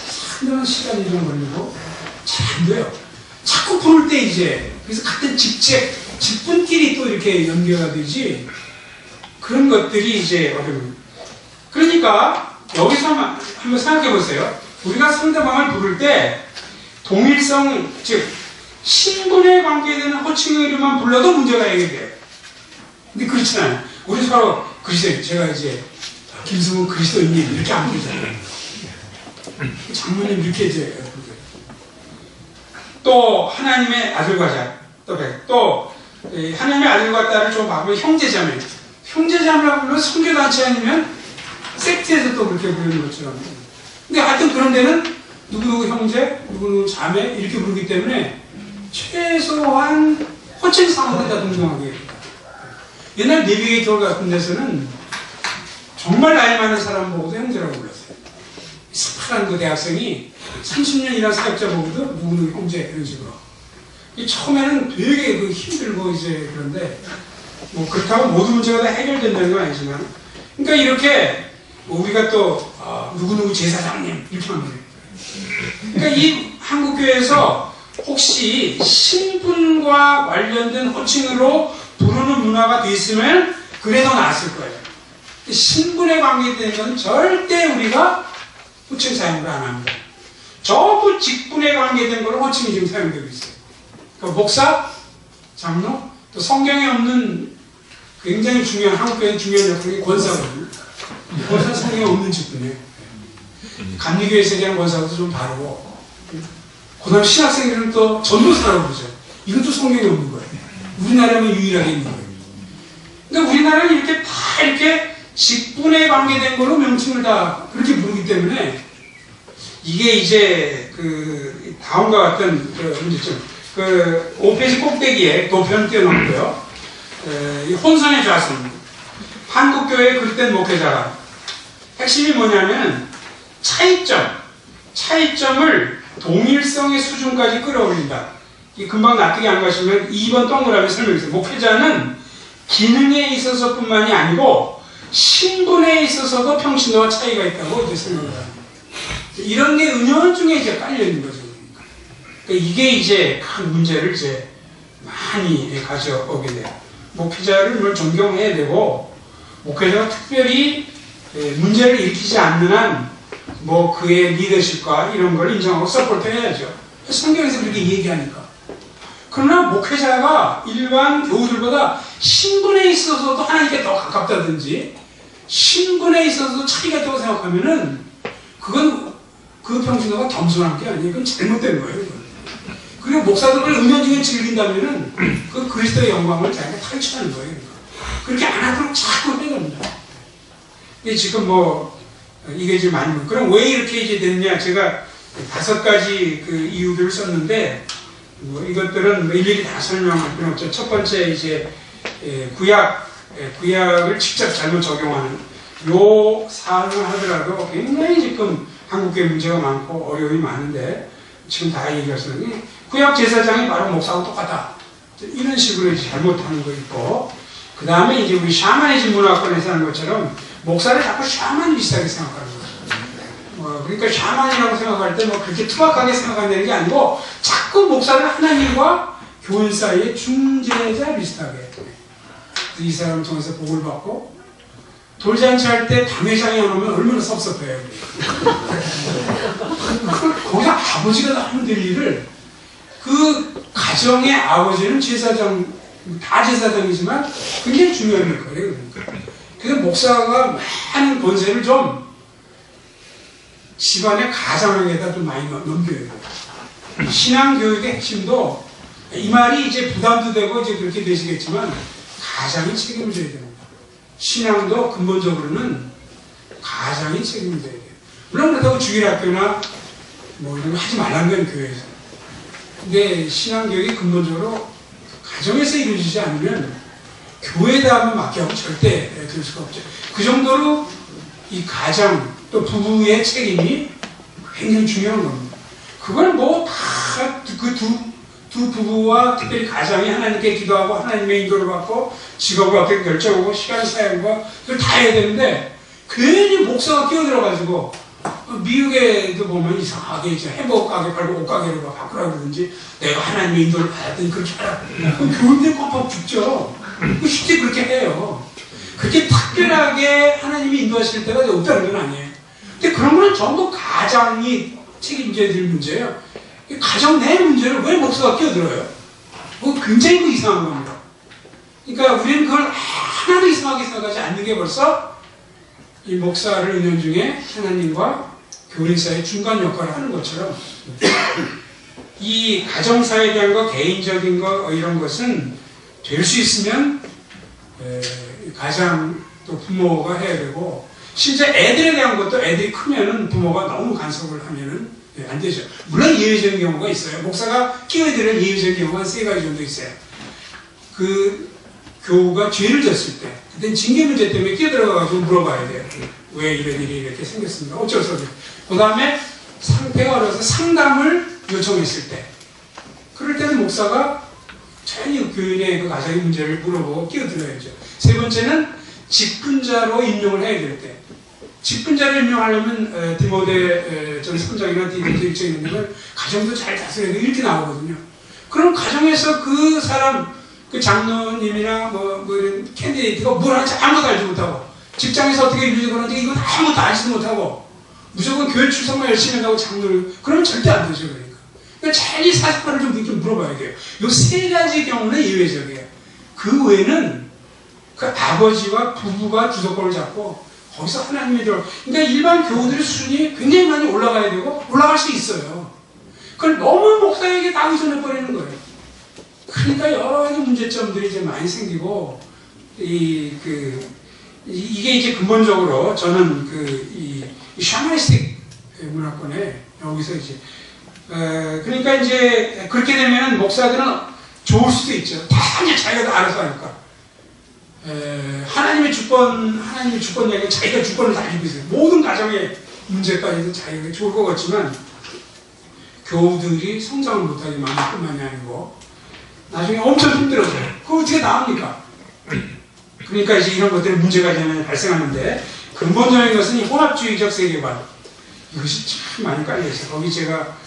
상당한 시간이 좀 걸리고 잘 안 돼요. 자꾸 부를 때 이제 그래서 같은 직분끼리 또 이렇게 연계가 되지 그런 것들이 이제 어려워요. 그러니까 여기서 한번 생각해 보세요. 우리가 상대방을 부를 때 동일성 즉 신분에 관계되는 호칭의 이름만 불러도 문제가 해결돼요. 근데 그렇지 않아요. 우리 서로 그리스도인, 제가 이제 김승훈 그리스도인님 이렇게 안 부르잖아요. 장모님 이렇게 이제 부르죠. 또 하나님의 아들과 자, 또 하나님의 아들과 딸을 좀 봐보면 형제자매. 형제자매라고 부르면 선교단체 아니면 섹트에서 또 그렇게 부르는 것처럼. 근데 하여튼 그런 데는 누구누구 형제, 누구누구 자매 이렇게 부르기 때문에 최소한 호칭상으로 다 동등하게 됩니다. 옛날 내비게이터 같은 데서는 정말 나이 많은 사람 보고도 형제라고 불렀어요. 스파란 그 대학생이 30년 일한 사역자 보고도 누구누구 형제 이런 식으로. 처음에는 되게 그 힘들고 이제 그런데 뭐 그렇다고 모든 문제가 다 해결된다는 건 아니지만 그러니까 이렇게 우리가 또 누구누구 제사장님 이렇게 하면 돼요. 그러니까 이 한국교회에서 혹시 신분과 관련된 호칭으로 부르는 문화가 돼 있으면 그래도 나았을 거예요. 신분에 관계된 건 절대 우리가 호칭 사용을 안 합니다. 전부 직분에 관계된 걸로 호칭이 지금 사용되고 있어요. 그러니까 목사, 장로, 또 성경에 없는 굉장히 중요한 한국교회의 중요한 역할이 권사거든요. 권사 성경에 없는 직분이에요. 감리교회 세계한 권사도 좀 다르고 그 다음 신학생들은 또 전도사라고 그러죠. 이건 또 성경에 없는 거예요. 우리나라만 유일하게 있는 거예요. 그러니까 우리나라는 이렇게 다 이렇게 직분에 관계된 걸로 명칭을 다 그렇게 부르기 때문에 이게 이제 그 다음과 같은 그 문제점. 그 5페이지 꼭대기에 도편 띄워놓고요. 이 혼선의 좌선. 한국교회 그릇된 목회자가 핵심이 뭐냐면 차이점을 동일성의 수준까지 끌어올린다. 이 금방 납득이 안 가시면 2번 동그라미 설명했어요. 목회자는 기능에 있어서뿐만이 아니고 신분에 있어서도 평신도와 차이가 있다고 이제 설명을 합니다. 이런 게 은연중에 이제 깔려 있는 거죠. 그러니까 이게 이제 큰 문제를 이제 많이 가져오게 돼요. 목회자를 뭘 존경해야 되고 목회자가 특별히 문제를 일으키지 않는 한 뭐 그의 리더십과 이런 걸 인정하고 서포트 해야죠. 성경에서 그렇게 얘기하니까. 그러나 목회자가 일반 교우들보다 신분에 있어서도 하나님께 더 가깝다든지 신분에 있어서도 차이가 있다고 생각하면은 그건 그 평신도가 겸손한 게 아니에요. 그건 잘못된 거예요. 그리고 목사들을 은연중에 즐긴다면은 그 그리스도의 영광을 자기가 탈취하는 거예요. 그렇게 안 하도록 자꾸 빼갑니다. 근데 지금 뭐 이게 지금 많이 그럼 왜 이렇게 이제 됐냐? 제가 5가지 그 이유들을 썼는데 뭐 이것들은 일일이 다 설명할 필요 없죠. 첫 번째 이제 구약을 직접 잘못 적용하는 요 사안을 하더라도 굉장히 지금 한국교회 문제가 많고 어려움이 많은데 지금 다 얘기하시는 구약 제사장이 바로 목사하고 똑같다. 이런 식으로 이제 잘못하는 거 있고 그 다음에 이제 우리 샤머니즘 문화권에서 하는 것처럼 목사를 자꾸 샤먼 비슷하게 생각하는 거죠. 그러니까 샤먼이라고 생각할 때 뭐 그렇게 투박하게 생각한다는 게 아니고 자꾸 목사를 하나님과 교인 사이의 중재자 비슷하게 이 사람을 통해서 복을 받고 돌잔치 할 때 당회장이 안 오면 얼마나 섭섭해요. 거기서 아버지가 다 하면 될 일을 그 가정의 아버지는 제사장 다 제사장이지만 굉장히 중요한 일거예요. 그래서 목사가 많은 권세를 좀 집안의 가장에다 좀 많이 넘겨야 돼요. 신앙교육의 핵심도 이 말이 이제 부담도 되고 이제 그렇게 되시겠지만 가장이 책임을 져야 됩니다. 신앙도 근본적으로는 가장이 책임을 져야 돼요. 물론 그렇다고 주일학교나 뭐 이런 거 하지 말라는 건 교회에서. 근데 신앙교육이 근본적으로 가정에서 이루어지지 않으면 교회에다 한번 맡겨하고 절대 그럴 수가 없죠. 그 정도로 이 가장 또 부부의 책임이 굉장히 중요한 겁니다. 그걸 뭐 다 그 두 부부와 특별히 가장이 하나님께 기도하고 하나님의 인도를 받고 직업을 어떻게 결정하고 시간 사용과 그걸 다 해야 되는데 괜히 목사가 끼어들어가지고 미국에도 보면 이상하게 이제 햄버거 가게 팔고 옷 가게를 바꾸라 그러든지 내가 하나님의 인도를 받았더니 그렇게 하라. 교육들 꽉꽉 죽죠. 쉽게 그렇게 해요. 그렇게 특별하게 하나님이 인도하실 때가 없다는 건 아니에요. 근데 그런 거는 전부 가장이 책임져야 될 문제예요. 가정 내 문제를 왜 목사가 끼어들어요? 굉장히 이상한 겁니다. 그러니까 우리는 그걸 하나도 이상하게 생각하지 않는 게 벌써 이 목사를 은연중에 하나님과 교인 사이의 중간 역할을 하는 것처럼 이 가정사에 대한 거, 개인적인 거 이런 것은 될 수 있으면 가장 또 부모가 해야 되고 실제 애들에 대한 것도 애들이 크면은 부모가 너무 간섭을 하면은 안 되죠. 물론 예외적인 경우가 있어요. 목사가 끼어들은 예외적인 경우가 3가지 정도 있어요. 그 교우가 죄를 졌을 때 그땐 징계 문제 때문에 끼어들어가지고 물어봐야 돼요. 왜 이런 일이 이렇게 생겼습니까? 어쩔 수 없어요. 그 다음에 상태가 어려서 상담을 요청했을 때 그럴 때는 목사가 자연히 교인의 그 가정의 문제를 물어보고 끼어들어야죠. 3번째는 직분자로 임명을 해야 될 때 직분자를 임명하려면 디모데 전 선장이나 디모데 1장에 있는 걸 가정도 잘 다스려야 돼 이렇게 나오거든요. 그럼 가정에서 그 사람 그 장로님이나 뭐 이런 캔디데이트가 뭘 하는지 아무것도 알지 못하고 직장에서 어떻게 일을 하는지 이건 아무것도 알지도 못하고 무조건 교회 출석만 열심히 한다고 장로를 그러면 절대 안 되죠. 그러니까 잘 이 사실관을 좀 물어봐야 돼요. 이 3가지 경우는 예외적이에요. 그 외에는 그 아버지와 부부가 주도권을 잡고 거기서 하나님이 들어. 그러니까 일반 교우들의 수준이 굉장히 많이 올라가야 되고 올라갈 수 있어요. 그걸 너무 목사에게 다 의존해버리는 거예요. 그러니까 여러 가지 문제점들이 이제 많이 생기고 이게 이제 근본적으로 저는 이 샤머니스틱 문화권에 여기서 이제 그러니까 이제 그렇게 되면 목사들은 좋을 수도 있죠. 다 이제 자기가 다 알아서 하니까. 하나님의 주권 이야기 자기가 주권을 다 가지고 있어요. 모든 가정의 문제까지도 자기가 좋을 것 같지만 교우들이 성장을 못하게 만들 뿐만이 아니고 나중에 엄청 힘들어져요. 그거 어떻게 나옵니까? 그러니까 이제 이런 것들이 문제가 이제 발생하는데 근본적인 것은 이 혼합주의적 세계관 이것이 참 많이 깔려있어요. 거기 제가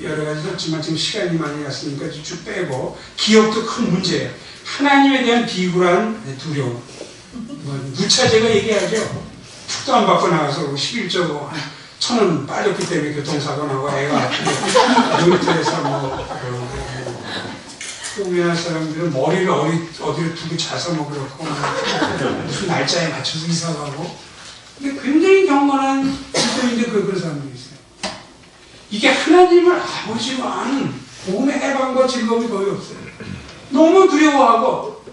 여러 가지 썼지만 지금 시간이 많이 갔으니까 쭉 빼고 기업도 큰 문제예요. 하나님에 대한 비굴한 두려움. 무차제가 얘기하죠. 축도 안 받고 나가서 11조 한 1,000원 빠졌기 때문에 교통사고 나고 애가 아프고 놀이터에서 또 우리나라 사람들은 머리를 어디로 두고 자서 그렇고 무슨 날짜에 맞춰서 이사 가고 근데 굉장히 경건한 질서인데 그런 사람들이 있어요. 이게 하나님을 아버지로 아는 복음의 해방과 즐거움이 거의 없어요. 너무 두려워하고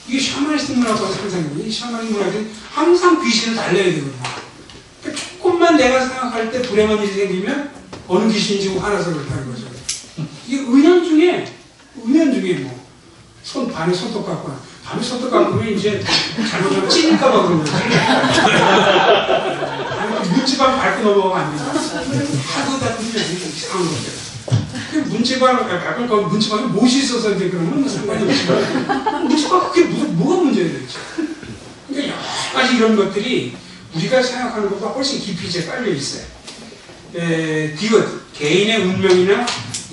이게 샤머니스틱 문화권 상상입니다. 이 샤머니스틱 문화는 항상 귀신을 달래야 되거든요. 그러니까 조금만 내가 생각할 때 불행한 일이 생기면 어느 귀신인지 화나서 그렇다는 거죠. 이게 은연중에 밤에 손톱 깎거나 밤에 손톱 깎으면 이제 잘못하면 찔릴까봐 그런 거지. 문지방 밟고 넘어가면 안 된다. 하도 다 들리면 이상한 거죠. 문지방에 못이 있어서 이제 그러면 상관이 없지만 문지방 그게 뭐가 문제가 되죠. 그러니까 여러 가지 이런 것들이 우리가 생각하는 것보다 훨씬 깊이 이제 깔려 있어요. 디귿 개인의 운명이나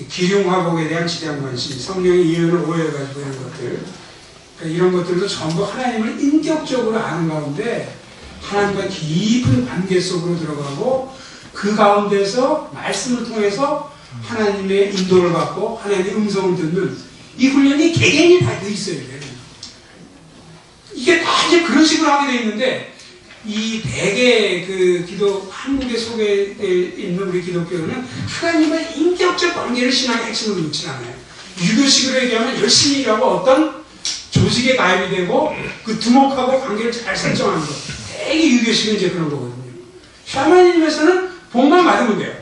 기륭화복에 대한 지대한 관심, 성령의 예언을 오해해가지고 이런 것들, 그러니까 이런 것들도 전부 하나님을 인격적으로 아는 가운데 하나님과 깊은 관계 속으로 들어가고 그 가운데서 말씀을 통해서 하나님의 인도를 받고 하나님의 음성을 듣는 이 훈련이 개개인이 다 돼 있어야 돼요. 이게 다 이제 그런 식으로 하게 돼 있는데 이 대개 그 한국에 소개되어 있는 우리 기독교는 하나님의 인격적 관계를 신앙의 핵심으로 놓지 않아요. 유교식으로 얘기하면 열심히 일하고 어떤 조직에 가입이 되고 그 두목하고 관계를 잘 설정하는 거. 되게 유교식은 이제 그런 거거든요. 샤머니즘에서는 복만 받으면 돼요.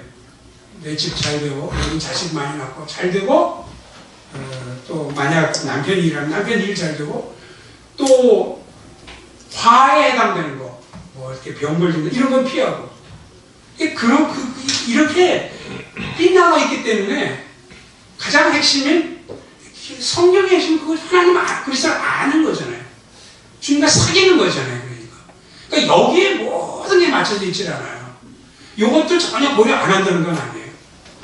내 집 잘 되고, 여기 자식 많이 낳고 잘 되고, 또 만약 남편이 일하면 남편 일 잘 되고, 또 화에 해당되는 거, 뭐 이렇게 병 걸리는 이런 건 피하고. 이렇게 빗나가 있기 때문에 가장 핵심은 성경의 핵심 그걸 하나님 그리스도를 아는 거잖아요. 주님과 사귀는 거잖아요. 그러니까 여기에 모든 게 맞춰져 있질 않아요. 이것도 전혀 고려 안 한다는 건 아니에요.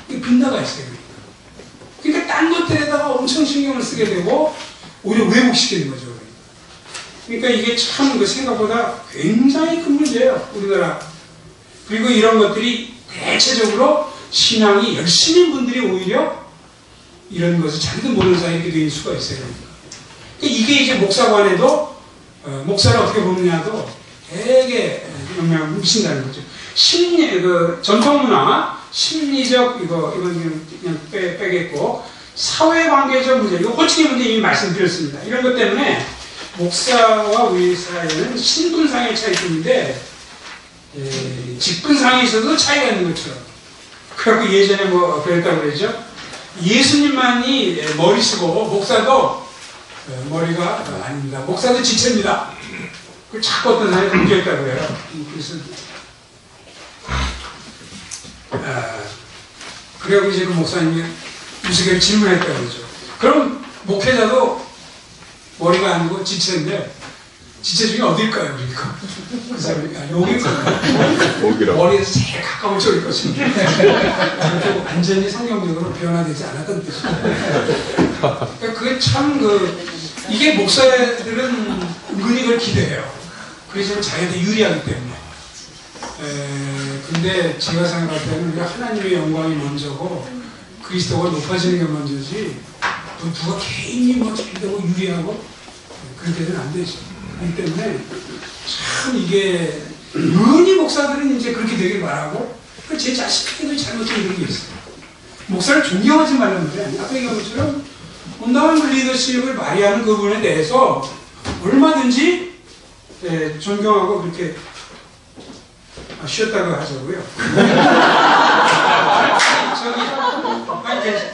빗나가 있어요. 그러니까 딴 것들에다가 엄청 신경을 쓰게 되고 오히려 왜곡시키는 거죠. 그러니까 이게 참 그 생각보다 굉장히 큰 문제예요. 우리나라. 그리고 이런 것들이 대체적으로 신앙이 열심인 분들이 오히려 이런 것을 자기도 모르는 사이에 이렇게 될 수가 있어요. 그러니까 이게 이제 목사관에도 목사를 어떻게 보느냐도 되게 영향을 미친다는 거죠. 전통문화, 심리적, 이건 그냥 빼겠고, 사회관계적 문제, 이거 호칭의 문제 이미 말씀드렸습니다. 이런 것 때문에 목사와 우리 사이에는 신분상의 차이뿐인데, 직분상에 있어도 차이가 있는 것처럼. 그래갖고 예전에 그랬다고 그러죠. 예수님만이 머리 쓰고, 목사도 머리가 아닙니다. 목사도 지체입니다. 그걸 자꾸 어떤 사람이 강조했다고 해요. 그래서, 그래고 이제 그 목사님이 무식하게 질문했다고 그러죠. 그럼 목회자도 머리가 아니고 지체인데, 지체 중에 어딜까요? 그러니까. 그 사람이, 여기거든요. 머리에서 제일 가까운 쪽일 것입니다. 완전히 성경적으로 변화되지 않았던 뜻이죠. 그러니까 그게 참 이게 목사들은 은근히 그걸 기대해요. 그래서 자기한테 유리하기 때문에. 근데 제가 생각할 때는 우리가 하나님의 영광이 먼저고 그리스도가 높아지는 게 먼저지 누가 개인이 잘되고 유리하고 그렇게는 안 되죠. 그렇기 때문에 참 이게 은히 목사들은 이제 그렇게 되길 바라고 제 자식에게도 잘못된 그런 게 있어요. 목사를 존경하지 말라는 게 아니라 아까 얘기한 것처럼 온당한 리더십을 발휘하는 그분에 대해서 얼마든지 존경하고 그렇게 쉬었다고 하자고요.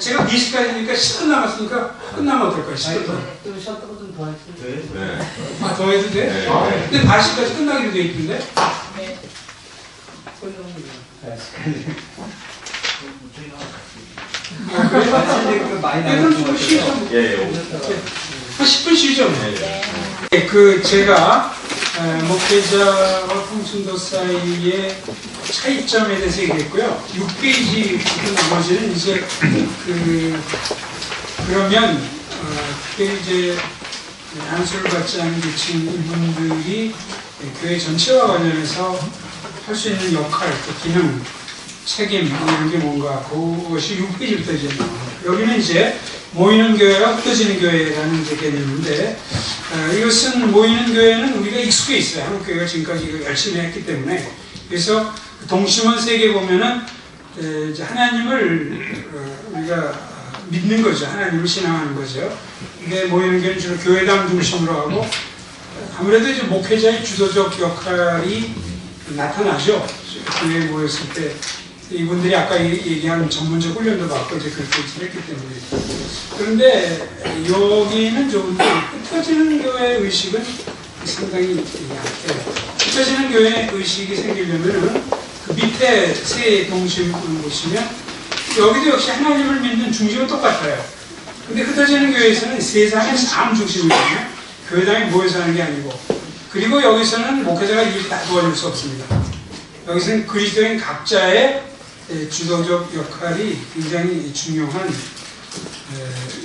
제가 20까지니까 10분 남았으니까 끝나면 어떨까요? 10분 더. 좀 쉬었다고 좀 더 할게요. 네. 더 해도 돼? 네. 근데 40까지 끝나기로 돼 있던데? 네. 그럼 좀 쉬죠. 한 10분 쉬죠. 제가 목회자와 통신도 사이의 차이점에 대해서 얘기했고요. 6페이지 나머지는 이제 그러면 그게 이제 안수를 받지 않은 계층 이분들이 교회 전체와 관련해서 할 수 있는 역할, 기능, 책임 이런 게 뭔가 그것이 6페이지부터 이제 나와요. 여기는 이제 모이는 교회와 흩어지는 교회라는 이제 개념인데 이것은 모이는 교회는 우리가 익숙해 있어요. 한국 교회가 지금까지 이거 열심히 했기 때문에. 그래서 동심원 세계 보면은 이제 하나님을 우리가 믿는 거죠. 하나님을 신앙하는 거죠. 이게 모이는 교회는 주로 교회당 중심으로 하고 아무래도 이제 목회자의 주도적 역할이 나타나죠. 교회에 모였을 때 이분들이 아까 얘기한 전문적 훈련도 받고 이제 그렇게 했기 때문에. 그런데 여기는 조금 흩어지는 교회 의식은 상당히 약해요. 흩어지는 교회 의식이 생기려면은 그 밑에 세 동심을 보시면 여기도 역시 하나님을 믿는 중심은 똑같아요. 근데 흩어지는 교회에서는 세상의 삶 중심이거든요. 교회당에 모여서 하는 게 아니고. 그리고 여기서는 목회자가 이렇게 다 도와줄 수 없습니다. 여기서는 그리스도인 각자의 주도적 역할이 굉장히 중요한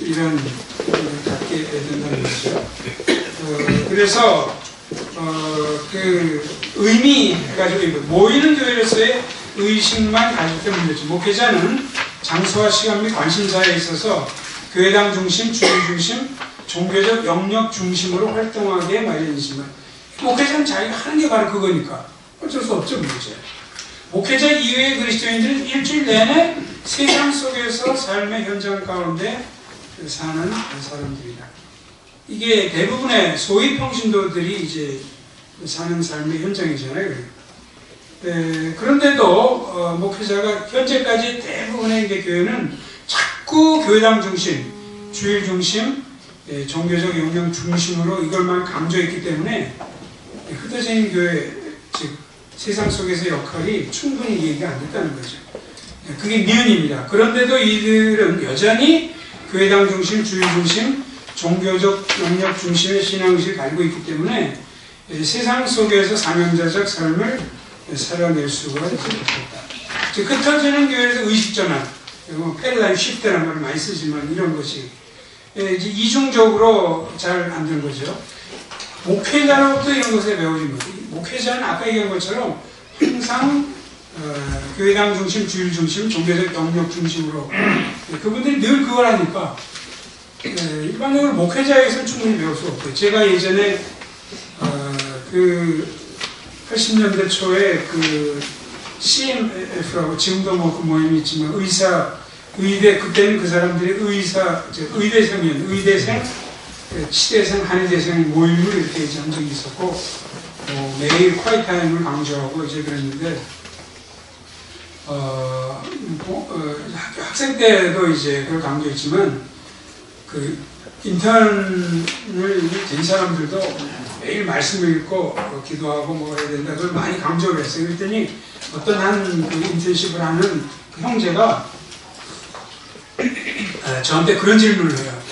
이런 갖게 된다는 것이죠. 그래서 그 의미 가지고 모이는 교회로서의 의식만 가질 때 문제죠. 목회자는 장소와 시간 및 관심사에 있어서 교회당 중심, 주의 중심, 종교적 영역 중심으로 활동하기에 마련이지만 목회자는 자기가 하는 게 바로 그거니까 어쩔 수 없죠, 문제. 목회자 이외의 그리스도인들은 일주일 내내 세상 속에서 삶의 현장 가운데 사는 사람들이다. 이게 대부분의 소위 평신도들이 이제 사는 삶의 현장이잖아요. 그런데도 목회자가 현재까지 대부분의 이제 교회는 자꾸 교회당 중심, 주일 중심, 종교적 역량 중심으로 이걸만 강조했기 때문에 흩어진 교회, 즉 세상 속에서의 역할이 충분히 이해가 안 됐다는 거죠. 그게 미연입니다. 그런데도 이들은 여전히 교회당 중심, 주일 중심, 종교적 영역 중심의 신앙의식을 가지고 있기 때문에 세상 속에서 사명자적 삶을 살아낼 수가 있겠다. 즉 흩어지는 교회에서 의식전환, 패러다임 시프트라는 말을 많이 쓰지만 이런 것이 이제 이중적으로 잘 안 된 거죠. 목회자로부터 이런 것을 배우지 못해요. 목회자는 아까 얘기한 것처럼 항상 교회당 중심, 주일 중심, 종교적 영역 중심으로 그분들이 늘 그걸 하니까 일반적으로 목회자에서는 충분히 배울 수 없고요. 제가 예전에 그 80년대 초에 그 CMF라고 지금도 뭐 그 모임이 있지만 의대, 그때는 그 사람들이 의대생, 치대생, 한의대생 모임을 이렇게 한 적이 있었고, 매일 콰이타임을 강조하고 이제 그랬는데, 학생 때도 이제 그걸 강조했지만, 그 인턴을 된 사람들도 매일 말씀을 읽고 기도하고 뭐 해야 된다. 그걸 많이 강조를 했어요. 그랬더니 어떤 한 그 인턴십을 하는 그 형제가 저한테 그런 질문을 해요.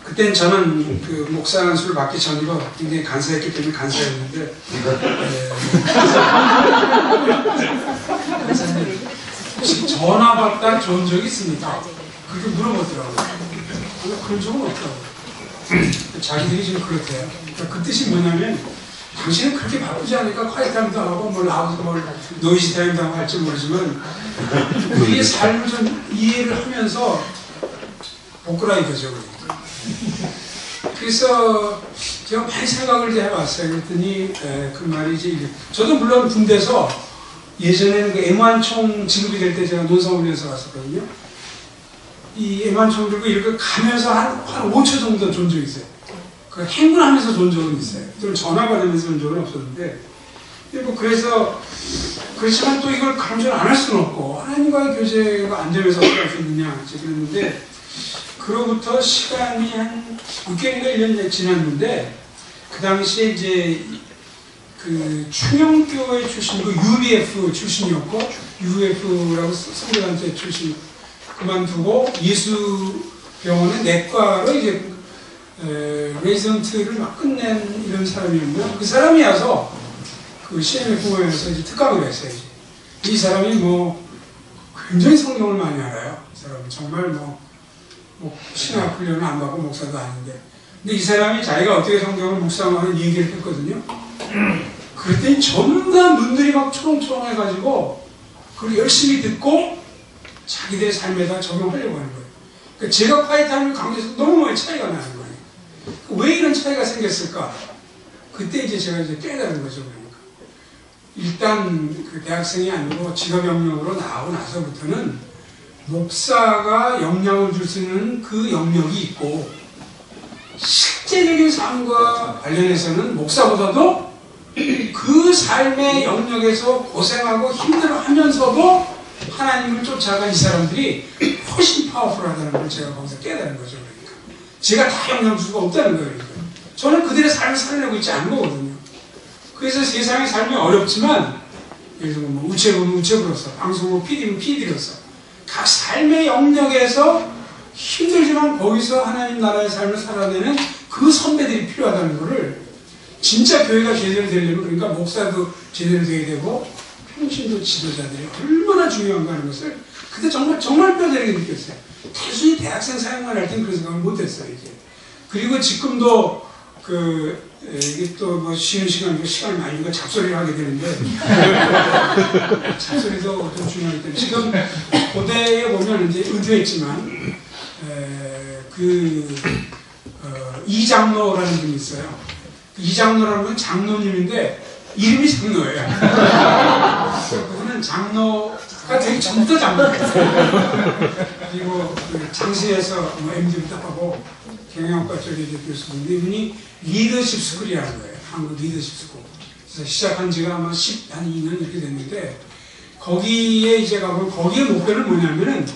그땐 저는 그 목사 안수를 받기 전이고 굉장히 간사했기 때문에 간사였는데 혹시 전화 받다 좋은 적이 있습니까? 그렇게 물어보더라고요. 그런 적은 없다고. 자기들이 지금 그렇대요. 그러니까 그 뜻이 뭐냐면 당신은 그렇게 바쁘지 않으니까 콰이타임도 하고 뭘 나와서 뭘 노이즈 타임도 하고 할지 모르지만 우리의 삶을 좀 이해를 하면서 복구라 이거죠. 그래서 제가 많이 생각을 해봤어요. 그랬더니 그 말이지. 저도 물론 군대에서 예전에는 그 M1 총 지급이 될 때 제가 논산훈련소 갔었거든요. 이 M1총 들고 이렇게 가면서 한 5초 정도 존 적이 있어요. 그 행군하면서 존 적은 있어요. 좀 전화 받으면서 존 적은 없었는데, 뭐 그래서 그렇지만 또 이걸 강조를 안 할 수는 없고 하나님과의 교제가 안 되면서 어떻게 할 수 있느냐 그랬는데, 그로부터 시간이 한 6개월인가 1년 지났는데 그 당시에 이제 그 충영교회 출신이고 UBF 출신이었고 UF라고 선교단체 출신 그만두고 예수병원의 내과로 이제 레지던트를 막 끝낸 이런 사람이었는데 그 사람이 와서 그 CMF 모임에서 이제 특강을 했어요. 이 사람이 뭐 굉장히 성경을 많이 알아요. 이 사람은 정말 뭐 신학 훈련을 안 받고 목사도 아닌데, 근데 이 사람이 자기가 어떻게 성경을 묵상하는 얘기를 했거든요. 그랬더니 전부 다 눈들이 막 초롱초롱해가지고 그걸 열심히 듣고 자기들의 삶에다 적용하려고 하는 거예요. 그러니까 제가 콰이타임을 강조해서 너무 많이 차이가 나는 거예요. 왜 이런 차이가 생겼을까? 그때 이제 제가 이제 깨달은 거죠. 그러니까 일단 그 대학생이 아니고 직업영역으로 나오고 나서부터는 목사가 영향을 줄 수 있는 그 영역이 있고 실제적인 삶과 관련해서는 목사보다도 그 삶의 영역에서 고생하고 힘들어하면서도 하나님을 쫓아간 이 사람들이 훨씬 파워풀하다는 걸 제가 거기서 깨달은 거죠. 그러니까 제가 다 영향 줄 수가 없다는 거예요. 그러니까 저는 그들의 삶을 살려내고 있지 않은 거거든요. 그래서 세상의 삶이 어렵지만 예를 들면 뭐 우체부는 우체부로서, 방송국 PD는 PD로서 각 삶의 영역에서 힘들지만 거기서 하나님 나라의 삶을 살아내는 그 선배들이 필요하다는 것을 진짜 교회가 제대로 되려면, 그러니까 목사도 제대로 돼야 되고 평신도 지도자들이 얼마나 중요한가 하는 것을 그때 정말 뼈저리게 느꼈어요. 단순히 대학생 사역만 할 때는 그런 생각을 못했어요. 이제. 그리고 지금도 이게 또 뭐 쉬는 시간을 많이 주고 잡소리를 하게 되는데 잡소리도 좀 중요하기 때문에 지금 고대에 보면 이제 은퇴했지만 이장로라는 분이 있어요. 이 장로라는 건 장로님인데 이름이 장로예요. 그분은 장로가 되게 전부터 장로예요. 그리고 그 장시에서 뭐 MD부터 하고 경영학과 쪽에 교수인데 이분이 리더십 스쿨이라는 거예요. 한국 리더십 스쿨. 그래서 시작한 지가 아마 12년 이렇게 됐는데 거기에 이제 가보면 거기의 목표는 뭐냐면은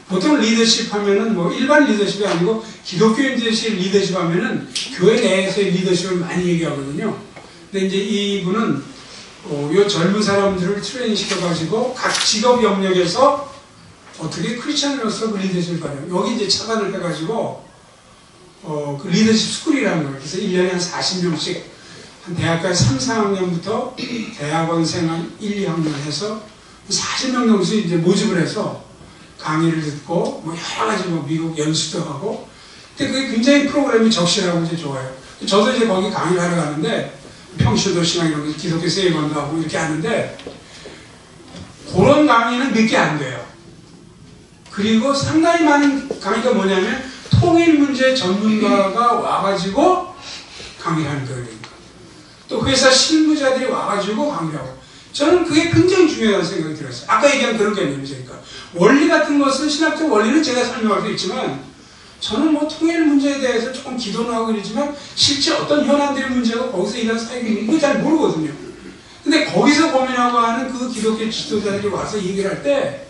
보통 리더십 하면은 뭐 일반 리더십이 아니고 기독교인들의 리더십 하면은 교회 내에서의 리더십을 많이 얘기하거든요. 근데 이제 이분은 요 젊은 사람들을 트레이닝 시켜가지고 각 직업 영역에서 어떻게 크리스천으로서 그 리더십을 발휘해요. 여기 이제 차단을 해가지고 그 리더십 스쿨이라는 거예요. 그래서 1년에 한 40명씩 한 대학까지 3, 4학년부터 대학원생 한 1, 2학년 해서 40명 정도 이제 모집을 해서 강의를 듣고 뭐 여러 가지 뭐 미국 연수도 하고 근데 그게 굉장히 프로그램이 적실하고 이제 좋아요. 저도 이제 거기 강의를 하러 가는데 평시도 신앙 이런 거 기독교 세이건도 하고 이렇게 하는데 그런 강의는 몇 개 안 돼요. 그리고 상당히 많은 강의가 뭐냐면 통일 문제 전문가가 와가지고 강의를 하는 거예요. 또 회사 실무자들이 와가지고 강의를 하고 저는 그게 굉장히 중요하다는 생각이 들었어요. 아까 얘기한 그런 개념이니까 원리 같은 것은 신학적 원리는 제가 설명할 수 있지만 저는 뭐 통일 문제에 대해서 조금 기도는 하고 그러지만 실제 어떤 현안들의 문제가 거기서 일어난 사역이 있는 거 잘 모르거든요. 근데 거기서 고민하고 하는 그 기독교 지도자들이 와서 얘기를 할 때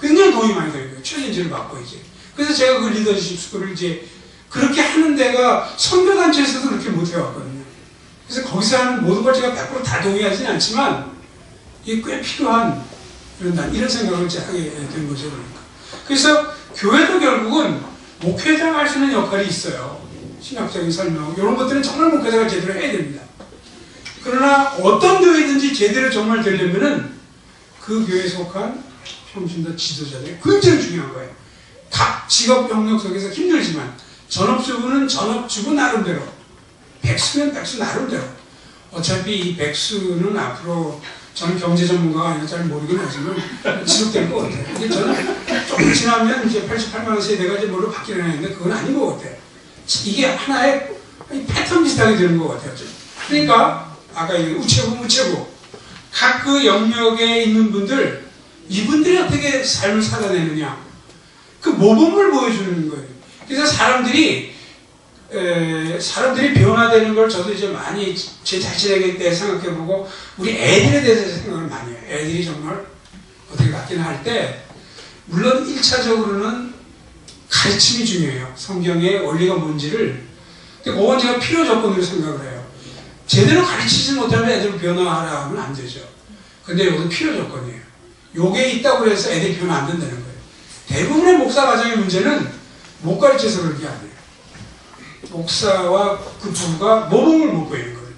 굉장히 도움이 많이 되고요. 챌린지를 받고 이제. 그래서 제가 그 리더십 스쿨을 이제 그렇게 하는 데가 선교단체에서도 그렇게 못해왔거든요. 그래서 거기서 하는 모든 걸 제가 100% 다 동의하지는 않지만 이게 꽤 필요한 이런 생각을 이제 하게 된 거죠. 그러니까. 그래서 교회도 결국은 목회자가 할 수 있는 역할이 있어요. 신학적인 설명 이런 것들은 정말 목회자가 제대로 해야 됩니다. 그러나 어떤 교회든지 제대로 정말 되려면은 그 교회에 속한 평신도 지도자들이 굉장히 중요한 거예요. 각 직업 영역 속에서 힘들지만 전업주부는 전업주부 나름대로 백수는 백수 나름대로 어차피 이 백수는 앞으로 저는 경제 전문가가 아니라 잘 모르긴 하지만 지속될 것 같아요. 근데 저는 조금 지나면 이제 88만 원 세대가 이제 뭘로 바뀌는 했는데 그건 아닌 것 같아요. 이게 하나의 패턴 비슷하게 되는 것 같아요. 그러니까 아까 얘기한 우체국 각 그 영역에 있는 분들 이분들이 어떻게 삶을 살아내느냐 그 모범을 보여주는 거예요. 그래서 사람들이 변화되는 걸 저도 이제 많이 제 자신에게 대해 생각해보고 우리 애들에 대해서 생각을 많이 해요. 애들이 정말 어떻게 바뀌나 할 때 물론 1차적으로는 가르침이 중요해요. 성경의 원리가 뭔지를. 근데 그건 제가 필요 조건으로 생각을 해요. 제대로 가르치지 못하면 애들 변화하라 하면 안 되죠. 근데 이것은 필요 조건이에요. 요게 있다고 해서 애들이 변화 안 된다는 거예요. 대부분의 목사 과정의 문제는 못 가르쳐서 그런 게 아니에요. 목사와 그 부부가 모범을 못 보이는 거예요.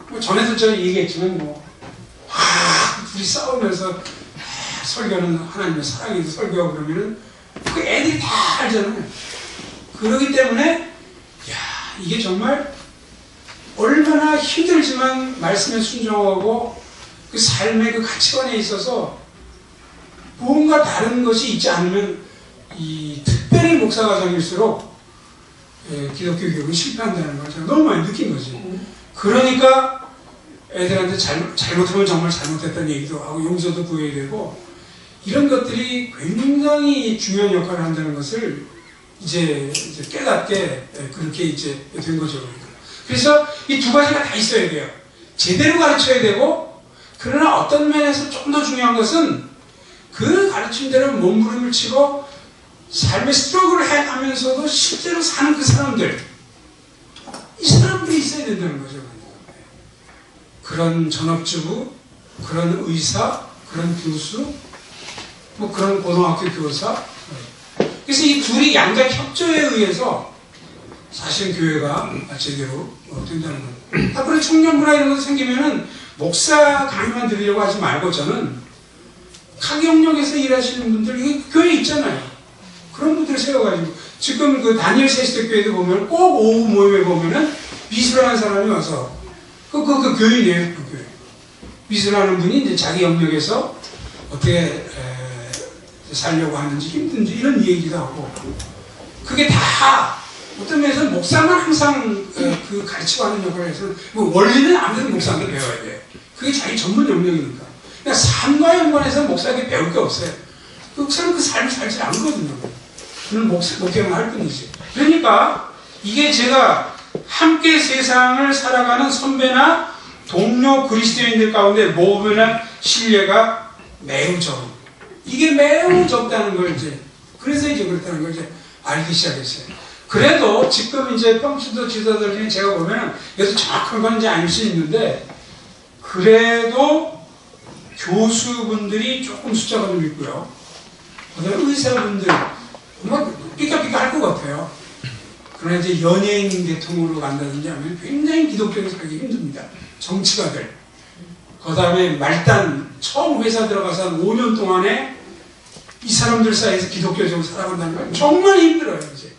뭐 전에도 제가 얘기했지만 둘이 싸우면서 설교는 하나님의 사랑에서 설교하고 그러면은 그 애들이 다 알잖아요. 그러기 때문에 이게 정말 얼마나 힘들지만 말씀에 순종하고 그 삶의 그 가치관에 있어서 뭔가 다른 것이 있지 않으면 이 특별히 목사 과정일수록 기독교 교육은 실패한다는 걸 제가 너무 많이 느낀 거지. 그러니까 애들한테 잘못하면 정말 잘못했다는 얘기도 하고 용서도 구해야 되고 이런 것들이 굉장히 중요한 역할을 한다는 것을 이제 깨닫게 그렇게 이제 된 거죠. 그래서 이 두 가지가 다 있어야 돼요. 제대로 가르쳐야 되고 그러나 어떤 면에서 좀 더 중요한 것은 그 가르침대로 몸부림을 치고 삶의 스트러글을 해가면서도 실제로 사는 그 사람들 이 사람들이 있어야 된다는 거죠. 그런 전업주부, 그런 의사, 그런 교수, 뭐 그런 고등학교 교사. 그래서 이 둘이 양자 협조에 의해서 사실 교회가 제대로 된다는 거예요. 앞으로 청년부나 이런 거 생기면은 목사 강의만 들으려고 하지 말고 저는 각 영역에서 일하시는 분들 이게 교회에 있잖아요. 그런 분들을 세워가지고 지금 그 다니엘 세시대 교회도 보면 꼭 오후 모임에 보면은 미술하는 사람이 와서 그 교인이에요. 그 교회. 미술하는 분이 이제 자기 영역에서 어떻게 살려고 하는지 힘든지 이런 얘기도 하고 그게 다 어떤 면에서는 목사만 항상 그 가르치고 하는 역할을 해서 뭐 원리는 아무래도 목사한테 배워야 돼. 그게 자기 전문 영역이니까. 그러니까 삶과 연관해서 목사에게 배울 게 없어요. 그 목사는 그 삶을 살지 않거든요. 그는 목회만 할 뿐이지. 그러니까 이게 제가 함께 세상을 살아가는 선배나 동료 그리스도인들 가운데 모범이나 신뢰가 매우 적은. 이게 매우 적다는 걸 이제, 그래서 이제 그렇다는 걸 이제 알기 시작했어요. 그래도 지금 이제 평신도 지도자들 중에 제가 보면은, 여기서 정확한 건 이제 아닐 수 있는데, 그래도 교수분들이 조금 숫자가 좀 있고요. 그다음에 의사분들, 정말 삐까삐까 할 것 같아요. 그러나 이제 연예인 계통으로 간다든지 하면 굉장히 기독교를 살기 힘듭니다. 정치가들. 그 다음에 말단, 처음 회사 들어가서 한 5년 동안에 이 사람들 사이에서 기독교적으로 살아간다는 건 정말 힘들어요, 이제.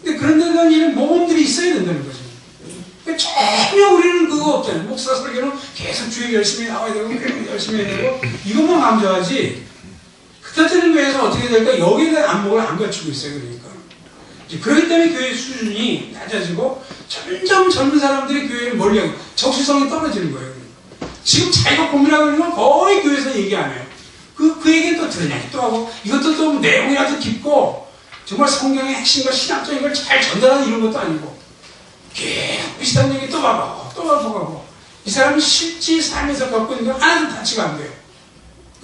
근데 그런 데는 이런 모범들이 있어야 된다는 거죠. 전혀 우리는 그거 없잖아요. 목사 설교는 계속 주일 열심히 나와야 되고, 열심히 해야 되고, 이것만 강조하지. 흩어지는 교회에서 어떻게 될까? 여기에 대한 안목을 안 갖추고 있어요, 그러니까. 그렇기 때문에 교회 수준이 낮아지고, 점점 젊은 사람들이 교회를 멀리하고, 적수성이 떨어지는 거예요. 지금 자기가 고민하고 있는 건 거의 교회에서 얘기 안 해요. 그 얘기는 또 들으냐, 또 하고, 이것도 또 내용이라도 깊고, 정말 성경의 핵심과 신학적인 걸 잘 전달하는 이런 것도 아니고, 계속 비슷한 얘기 또 하고, 또 하고, 이 사람이 실제 삶에서 겪고 있는 거 하나도 타치가 안 돼요.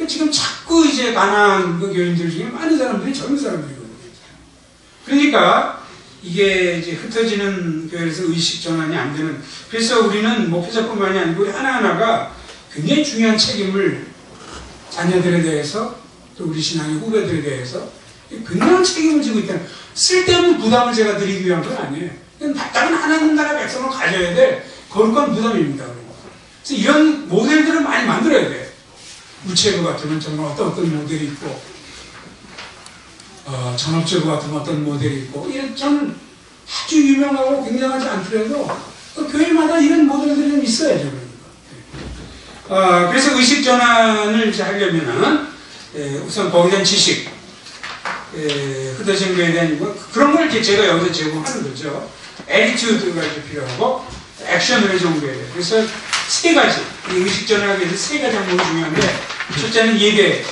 지금 자꾸 이제 가난한 그 교인들 중에 많은 사람들이 젊은 사람들이거든요. 그러니까, 이게 이제 흩어지는 교회에서 의식 전환이 안 되는, 그래서 우리는 목회자뿐만이 아니고 하나하나가 굉장히 중요한 책임을 자녀들에 대해서 또 우리 신앙의 후배들에 대해서 굉장한 책임을 지고 있다는, 쓸데없는 부담을 제가 드리기 위한 건 아니에요. 마땅한 하나님 나라 백성을 가져야 될 거룩한 부담입니다. 그래서 이런 모델들을 많이 만들어야 돼요. 우체부 같으면 정말 어떤 모델이 있고, 전업체부 같은 어떤 모델이 있고, 이런 저는 아주 유명하고 굉장하지 않더라도 교회마다 이런 모델들이 좀 있어야죠. 그러니까. 그래서 의식 전환을 이제 하려면은 우선 거기에 대한 지식, 흩어진 거에 대한 그런 걸 이제 제가 여기서 제공하는 거죠. 애티튜드가 이제 필요하고 액션을 정도해야 돼요. 그래서 세 가지, 의식 전환하기 위해서 세 가지 항목이 중요한데, 첫째는 예배.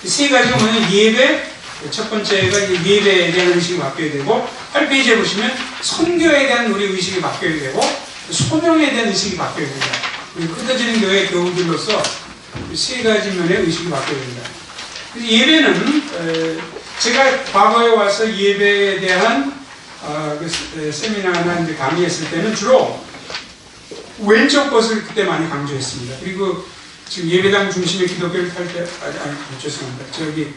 세 가지가 뭐냐면 예배, 첫 번째가 예배에 대한 의식이 바뀌어야 되고, 8페이지에 보시면 선교에 대한 우리 의식이 바뀌어야 되고, 소명에 대한 의식이 바뀌어야 된다. 흩어지는 교회 교우들로서 세 가지 면의 의식이 바뀌어야 된다. 그래서 예배는 제가 과거에 와서 예배에 대한 세미나나 이제 강의했을 때는 주로 왼쪽 것을 그때 많이 강조했습니다. 그리고 지금 예배당 중심의 기독교를 탈 때, 죄송합니다. 저기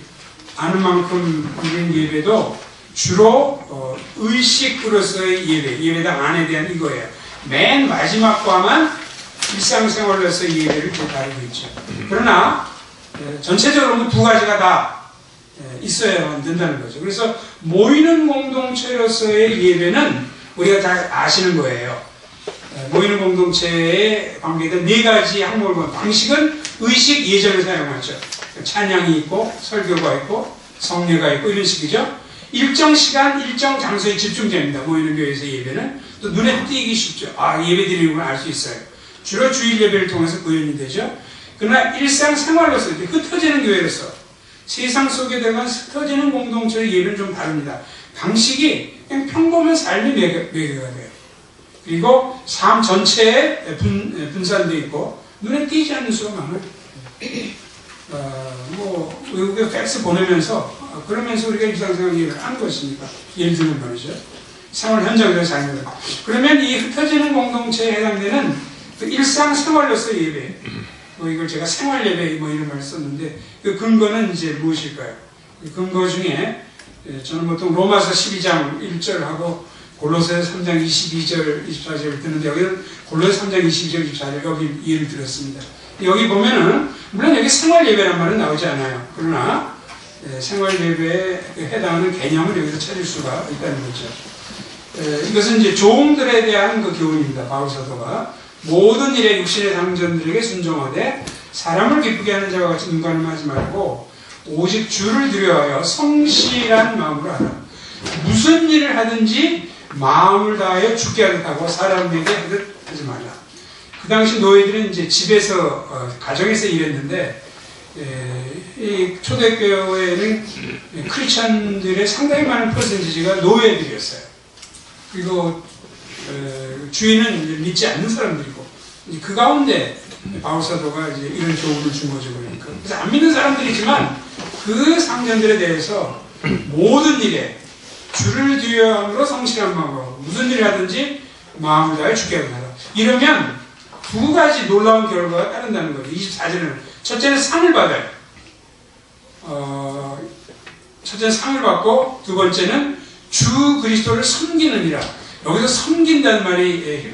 아는 만큼 드린 예배도 주로 의식으로서의 예배당 안에 대한 이거예요. 맨 마지막 과만 일상생활로서의 예배를 다루고 있죠. 그러나 전체적으로 두 가지가 다 있어야 된다는 거죠. 그래서 모이는 공동체로서의 예배는 우리가 다 아시는 거예요. 모이는 공동체에 관계된 네 가지 항목을 방식은 의식 예전에 사용하죠. 찬양이 있고 설교가 있고 성례가 있고 이런 식이죠. 일정 시간 일정 장소에 집중됩니다. 모이는 교회에서 예배는 또 눈에 띄기 쉽죠. 예배 드리는 걸 알 수 있어요. 주로 주일 예배를 통해서 구현이 되죠. 그러나 일상생활로서 흩어지는 교회로서 세상 속에 들어간 흩어지는 공동체의 예배는 좀 다릅니다. 방식이 그냥 평범한 삶이 매개가 돼요. 그리고 삶 전체에 분산되어 있고 눈에 띄지 않는 수가 많아요. 외국에 팩스 보내면서 그러면서 우리가 일상생활 예배를 하는 것입니까? 예를 들면 말이죠. 생활 현장에서 살면 그러면 이 흩어지는 공동체에 해당되는 그 일상생활로서 예배, 이걸 제가 생활 예배 이런 말을 썼는데 그 근거는 이제 무엇일까요? 그 근거 중에 저는 보통 로마서 12장 1절하고 골로새서 3장 22절 24절을 듣는데 여기는 골로새 3장 22절 24절 여기 예를 들었습니다. 여기 보면은 물론 여기 생활 예배란 말은 나오지 않아요. 그러나 생활 예배에 해당하는 개념을 여기서 찾을 수가 있다는 거죠. 이것은 이제 종들에 대한 그 교훈입니다. 바울 사도가 모든 일에 육신의 당전들에게 순종하되 사람을 기쁘게 하는 자와 같이 눈가림하지 말고 오직 주를 두려워하여 성실한 마음으로 하라. 무슨 일을 하든지 마음을 다하여 죽게 하겠다고 사람에게 하지 말라. 그 당시 노예들은 이제 집에서 가정에서 일했는데 이 초대교회는 크리스천들의 상당히 많은 퍼센티지가 노예들이었어요. 그리고 주인은 믿지 않는 사람들이고 그 가운데 바울사도가 이제 이런 교훈을 준 거죠. 그러니까. 그래서 안 믿는 사람들이지만 그 상전들에 대해서 모든 일에 주를 두려함으로 성실한 마음으로 무슨 일을 하든지 마음을 다해 죽게 하라. 이러면 두 가지 놀라운 결과가 따른다는 거죠. 24절에는 첫째는 상을 받아요. 첫째는 상을 받고 두 번째는 주 그리스도를 섬기느니라. 여기서 섬긴다는 말이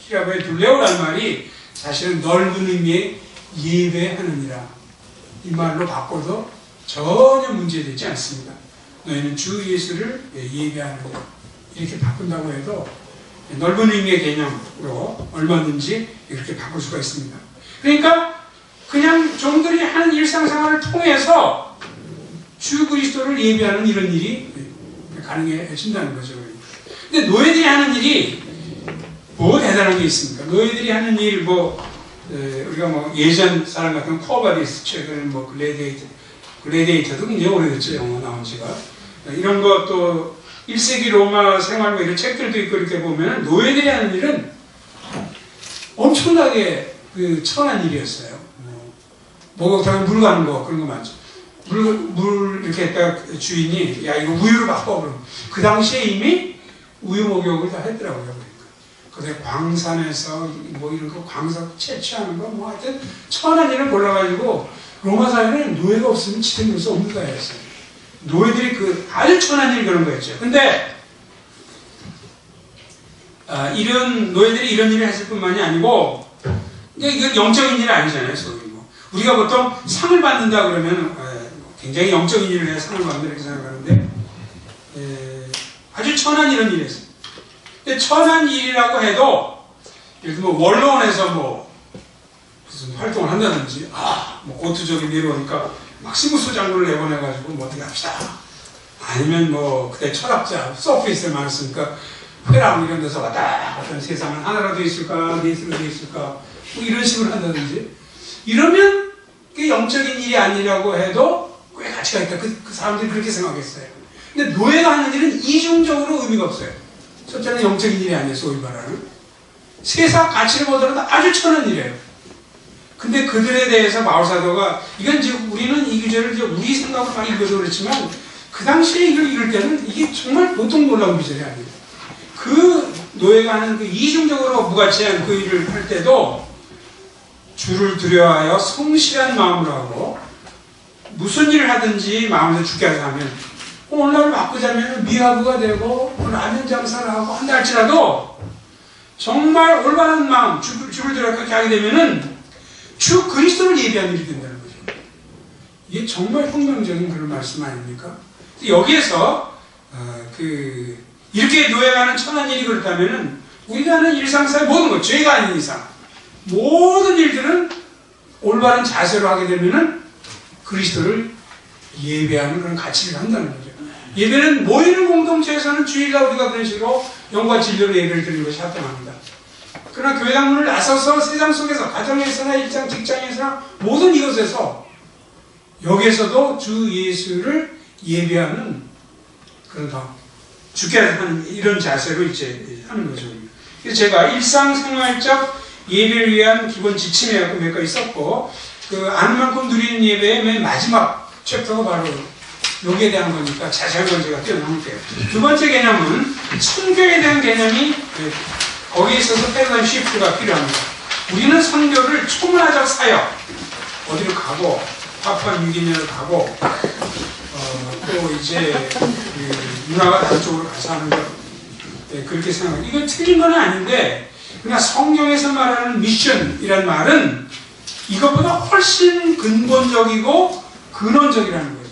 히라보의 둘레오라는 말이 사실은 넓은 의미의 예배하느니라. 이 말로 바꿔도 전혀 문제되지 않습니다. 너희는 주 예수를 예배하느니라. 이렇게 바꾼다고 해도 넓은 의미의 개념으로 얼마든지 이렇게 바꿀 수가 있습니다. 그러니까 그냥 종들이 하는 일상생활을 통해서 주 그리스도를 예배하는 이런 일이 가능해진다는 거죠. 근데 노예들이 하는 일이 뭐 대단한 게 있습니까? 노예들이 하는 일, 우리가 예전 사람 같은 코어바디스, 최근에 글래디에이터도 굉장히 오래됐죠. 영화 나온 지가. 이런 것도 1세기 로마 생활 이런 책들도 있고 이렇게 보면 노예들이 하는 일은 엄청나게 천한 일이었어요. 목욕탕에 물 가는 거 그런 거 많죠. 물 이렇게 했다가 주인이 야 이거 우유로 바꿔 그러면 그 당시에 이미 우유 목욕을 다 했더라고요. 그러니까. 그래서 광산에서 이런 거 광석 채취하는 거 하여튼 천한 일을 골라가지고 로마 사회는 노예가 없으면 지탱될 수 없는 사회였어요. 노예들이 아주 천한 일 그런 거였죠. 근데 이런 노예들이 이런 일을 했을 뿐만이 아니고 이건 영적인 일이 아니잖아요. 우리가 보통 상을 받는다 그러면 굉장히 영적인 일을 해야 상을 받는다 이렇게 생각하는데 아주 천한 이런 일이 했어요. 근데 천한 일이라고 해도 예를 들면 원로원에서 무슨 활동을 한다든지 고투적인 내려오니까 막시무스 장군을 내보내가지고 어떻게 합시다. 아니면 그때 철학자 소피스를 많았으니까 회랑 이런 데서 왔다 갔다 세상은 하나라도 있을까 넷으로 있을까 이런 식으로 한다든지 이러면 그게 영적인 일이 아니라고 해도 꽤 가치가 있다. 그 사람들이 그렇게 생각했어요. 근데 노예가 하는 일은 이중적으로 의미가 없어요. 첫째는 영적인 일이 아니에요. 소위 말하는 세상 가치를 보더라도 아주 천한 일이에요. 근데 그들에 대해서 바울사도가 이건 이제 우리는 이 구절을 이제 우리 생각으로 많이 읽어서 그렇지만 그 당시에 이걸 읽을 때는 이게 정말 보통 놀라운 구절이 아니에요. 그 노예가 하는 그 이중적으로 무가치한 그 일을 할 때도 주를 두려워하여 성실한 마음으로 하고 무슨 일을 하든지 마음에서 죽게 하면 오늘날 바꾸자면 미화부가 되고 라면 장사를 하고 한다 할지라도 정말 올바른 마음 주를 두려워 그렇게 하게 되면은 주 그리스도를 예배하는 일이 된다는 거죠. 이게 정말 혁명적인 그런 말씀 아닙니까? 여기에서 이렇게 노예가는 천한 일이 그렇다면은 우리가 하는 일상사의 모든 것, 죄가 아닌 이상 모든 일들은 올바른 자세로 하게 되면은 그리스도를 예배하는 그런 가치를 한다는 거죠. 예배는 모이는 공동체에서는 주일날 우리가 그런 식으로 영과 진리로 예배를 드리는 것이 합당합니다. 그러나 교회당 문을 나서서 세상 속에서 가정에서나 일장 직장에서나 모든 이것에서 여기에서도 주 예수를 예배하는 그런 죽게 하는 이런 자세로 이제 하는 거죠. 그래서 제가 일상생활적 예배를 위한 기본 지침이 몇 가지 있었고 아는 만큼 누리는 예배의 맨 마지막 챕터가 바로 여기에 대한 거니까 자세한 건 제가 뛰어넘을게요. 두 번째 개념은 선교에 대한 개념이 거기에 있어서 패러다임 시프트가 필요합니다. 우리는 선교를 총괄적 사역 어디로 가고 파푸아 뉴기니아를 가고 또 이제 문화가 다른 쪽으로 가서 하는 것 그렇게 생각해요. 이건 틀린 건 아닌데 그러나 성경에서 말하는 미션이라는 말은 이것보다 훨씬 근본적이고 근원적이라는 거죠.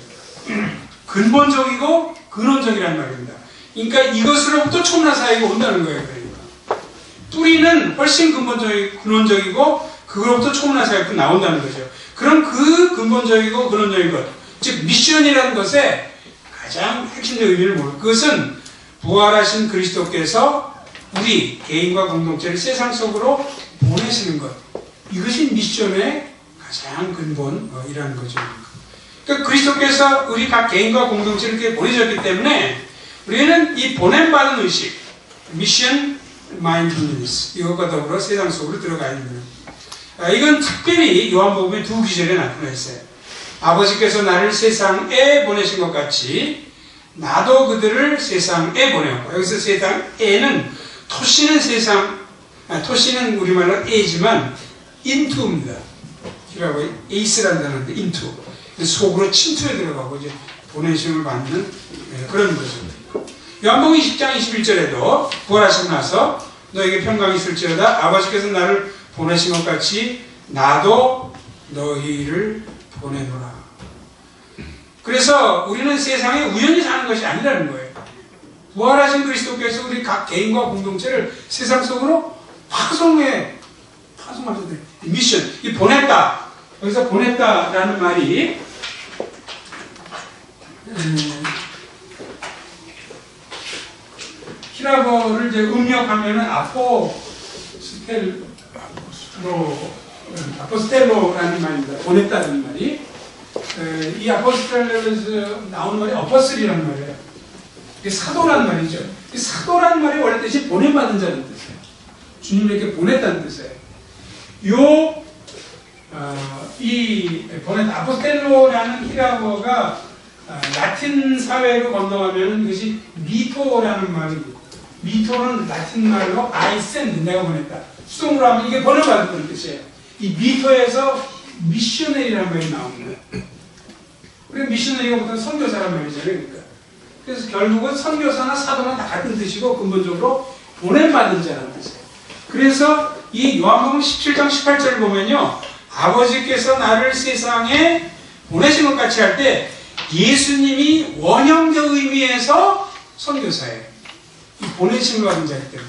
근본적이고 근원적이라는 말입니다. 그러니까 이것으로부터 첨단 사역이 온다는 거예요. 그러니까 뿌리는 훨씬 근원적이고 그거로부터 첨단 사역도 나온다는 거죠. 그럼 그 근본적이고 근원적인 것, 즉 미션이라는 것의 가장 핵심적 의미를 모르고 그것은 부활하신 그리스도께서 우리 개인과 공동체를 세상 속으로 보내시는 것. 이것이 미션의 가장 근본이라는 거죠. 그러니까 그리스도께서 우리 각 개인과 공동체를 이렇게 보내셨기 때문에 우리는 이 보냄받은 의식, 미션 마인드니스 이것과 더불어 세상 속으로 들어가야 됩니다. 이건 특별히 요한복음의 두 구절에 나타나 있어요. 아버지께서 나를 세상에 보내신 것 같이 나도 그들을 세상에 보내었고, 여기서 세상에는 토시는 세상, 토시는 우리말로 에지만 into입니다. 이라고 에이스라는 단어인데 into, 속으로 침투에 들어가고 이제 보내심을 받는 그런 거죠. 요한복음 10장 21절에도 부활하시고 나서 너에게 평강이 있을지어다 아버지께서 나를 보내신 것 같이 나도 너희를 보내노라. 그래서 우리는 세상에 우연히 사는 것이 아니라는 거예요. 부활하신 그리스도께서 우리 각 개인과 공동체를 세상 속으로 파송하셔야 돼요. 미션, 이 보냈다. 여기서 보냈다라는 말이 히라보를 이제 음력하면은 아포스텔로라는 말입니다. 보냈다는 말이. 이 아포스텔로에서 나오는 말이 어퍼슬이라는 말이에요. 이게 사도라는 말이죠. 이 사도라는 말이 원래 뜻이 보냄받은 자는 뜻이에요. 주님에게 보냈다는 뜻이에요. 이 아포스텔로라는 히라보가 라틴 사회로 건너가면 그것이 미토라는 말이고, 미토는 라틴 말로 I send, 내가 보냈다. 수동으로 하면 이게 번역받은 뜻이에요. 이 미토에서 미셔너리라는 말이 나옵니다. 그리고 미셔너리가 보통 선교사란 말이잖아요. 그러니까. 그래서 결국은 선교사나 사도는 다 같은 뜻이고 근본적으로 보냄받은 자라는 뜻이에요. 그래서 이 요한복음 17장 18절을 보면요, 아버지께서 나를 세상에 보내신 것 같이 할 때 예수님이 원형적 의미에서 선교사예요. 이 보내심을 받은 자이기 때문에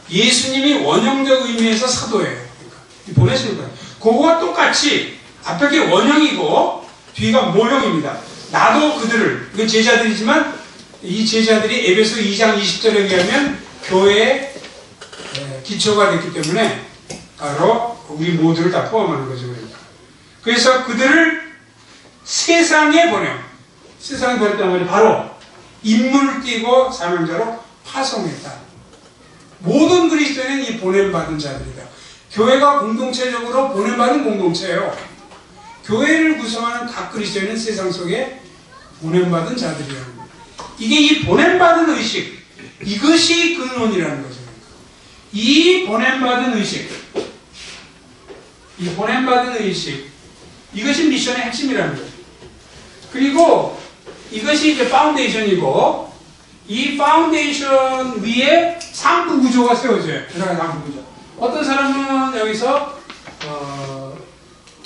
예수님이 원형적 의미에서 사도예요. 그러니까 이 보내심을 받은 그거와 똑같이 앞에 게 원형이고 뒤가 모형입니다. 나도 그들을, 이건 제자들이지만 이 제자들이 에베소 2장 20절에 의하면 교회의 기초가 됐기 때문에 바로 우리 모두를 다 포함하는 거죠. 그래서 그들을 세상에 세상에 보냈단 말이 바로 인문을 띄고 사명자로 파송했다. 모든 그리스도인은 이 보냄받은 자들이다. 교회가 공동체적으로 보냄받은 공동체예요. 교회를 구성하는 각 그리스도인은 세상 속에 보냄받은 자들이라는 거예요. 이게 이 보냄받은 의식, 이것이 근원이라는 거죠. 이 보냄받은 의식, 이것이 미션의 핵심이라는 거죠. 그리고 이것이 이제 파운데이션이고, 이 파운데이션 위에 3부 구조가 세워져요. 여러 가지 3부 구조. 어떤 사람은 여기서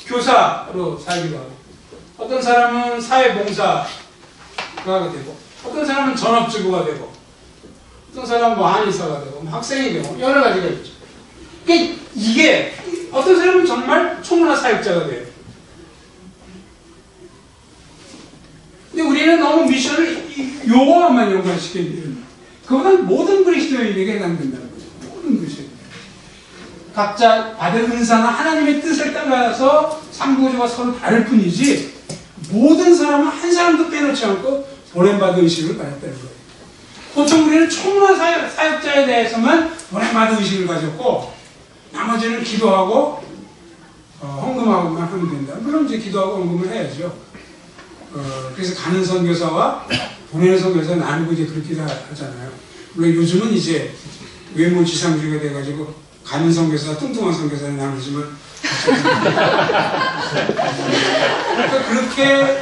교사로 살기도 하고, 어떤 사람은 사회봉사가 되고, 어떤 사람은 전업주부가 되고, 어떤 사람은 뭐 한의사가 되고, 뭐 학생이 되고, 여러 가지가 있죠. 그러니까 이게 어떤 사람은 정말 총문화 사역자가 돼요. 근데 우리는 너무 미션을 요거만 연관시키는, 그거는 모든 그리스도인에게 해당된다는 거죠. 모든 그리스도인. 각자 받은 은사나 하나님의 뜻에 따라서 상부구조가 서로 다를 뿐이지, 모든 사람은 한 사람도 빼놓지 않고 보냄받은 의식을 가졌다는 거예요. 보통 우리는 총문화 사역자에 대해서만 보냄받은 의식을 가졌고, 나머지는 기도하고 헌금하고만 하면 된다. 물론 이제 기도하고 헌금을 해야죠. 그래서 가는 선교사와 보내는 선교사 나누고 이제 그렇게 하잖아요. 물론 요즘은 이제 외모지상주의가 돼가지고 가는 선교사, 뚱뚱한 선교사를 나누지만 그러니까 그렇게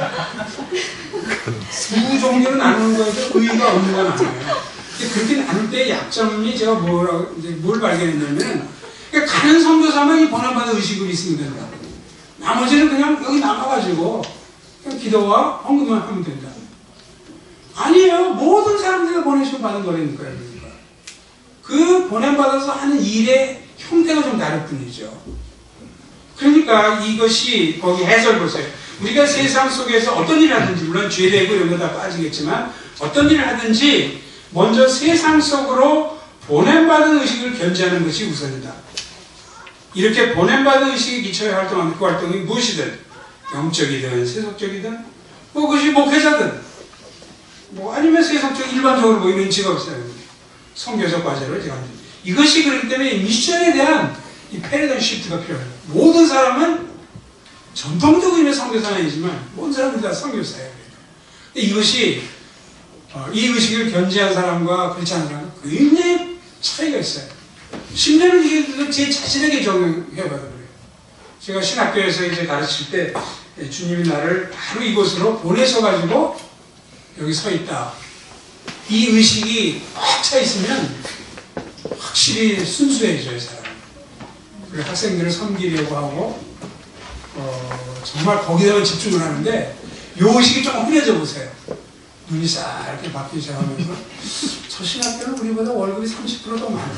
두 종류로 나누는 거에도 의의가 없는 건 아니에요. 근데 그렇게 나눌 때 약점이 제가 뭘 발견했냐면, 그러니까 가는 선교사만 이 보냄받은 의식을 있으면 된다. 나머지는 그냥 여기 남아가지고 그냥 기도와 헌금만 하면 된다. 아니에요. 모든 사람들이 보내시고 받은 거라니까요. 그 보냄받아서 하는 일의 형태가 좀 다를 뿐이죠. 그러니까 이것이 거기 해설 보세요. 우리가 세상 속에서 어떤 일을 하든지, 물론 죄되고 이런 거 다 빠지겠지만 어떤 일을 하든지 먼저 세상 속으로 보냄받은 의식을 견지하는 것이 우선이다. 이렇게 보냄받은 의식에 기초해 활동하는 그 활동이 무엇이든 영적이든 세속적이든 뭐 그것이 목회자든 뭐 아니면 세속적 일반적으로 보이는 직업이잖아요. 선교적 과제로 제가 이것이 그렇기 때문에 미션에 대한 이 패러다임 시프트가 필요해요. 모든 사람은 전통적인 의미의 선교사는 아니지만 모든 사람들이 다 선교사예요. 이것이 이 의식을 견지한 사람과 그렇지 않은 사람은 굉장히 차이가 있어요. 심지어는 이게 제 자신에게 적용해봐도 그래요. 제가 신학교에서 이제 가르칠 때 주님이 나를 바로 이곳으로 보내셔가지고 여기 서 있다. 이 의식이 꽉 차 있으면 확실히 순수해져요, 사람. 그리고 학생들을 섬기려고 하고 정말 거기다가 집중을 하는데 이 의식이 조금 흐려져 보세요. 눈이 싹 이렇게 바뀌기 시작하면서 저 신학교는 우리보다 월급이 30% 더 많다.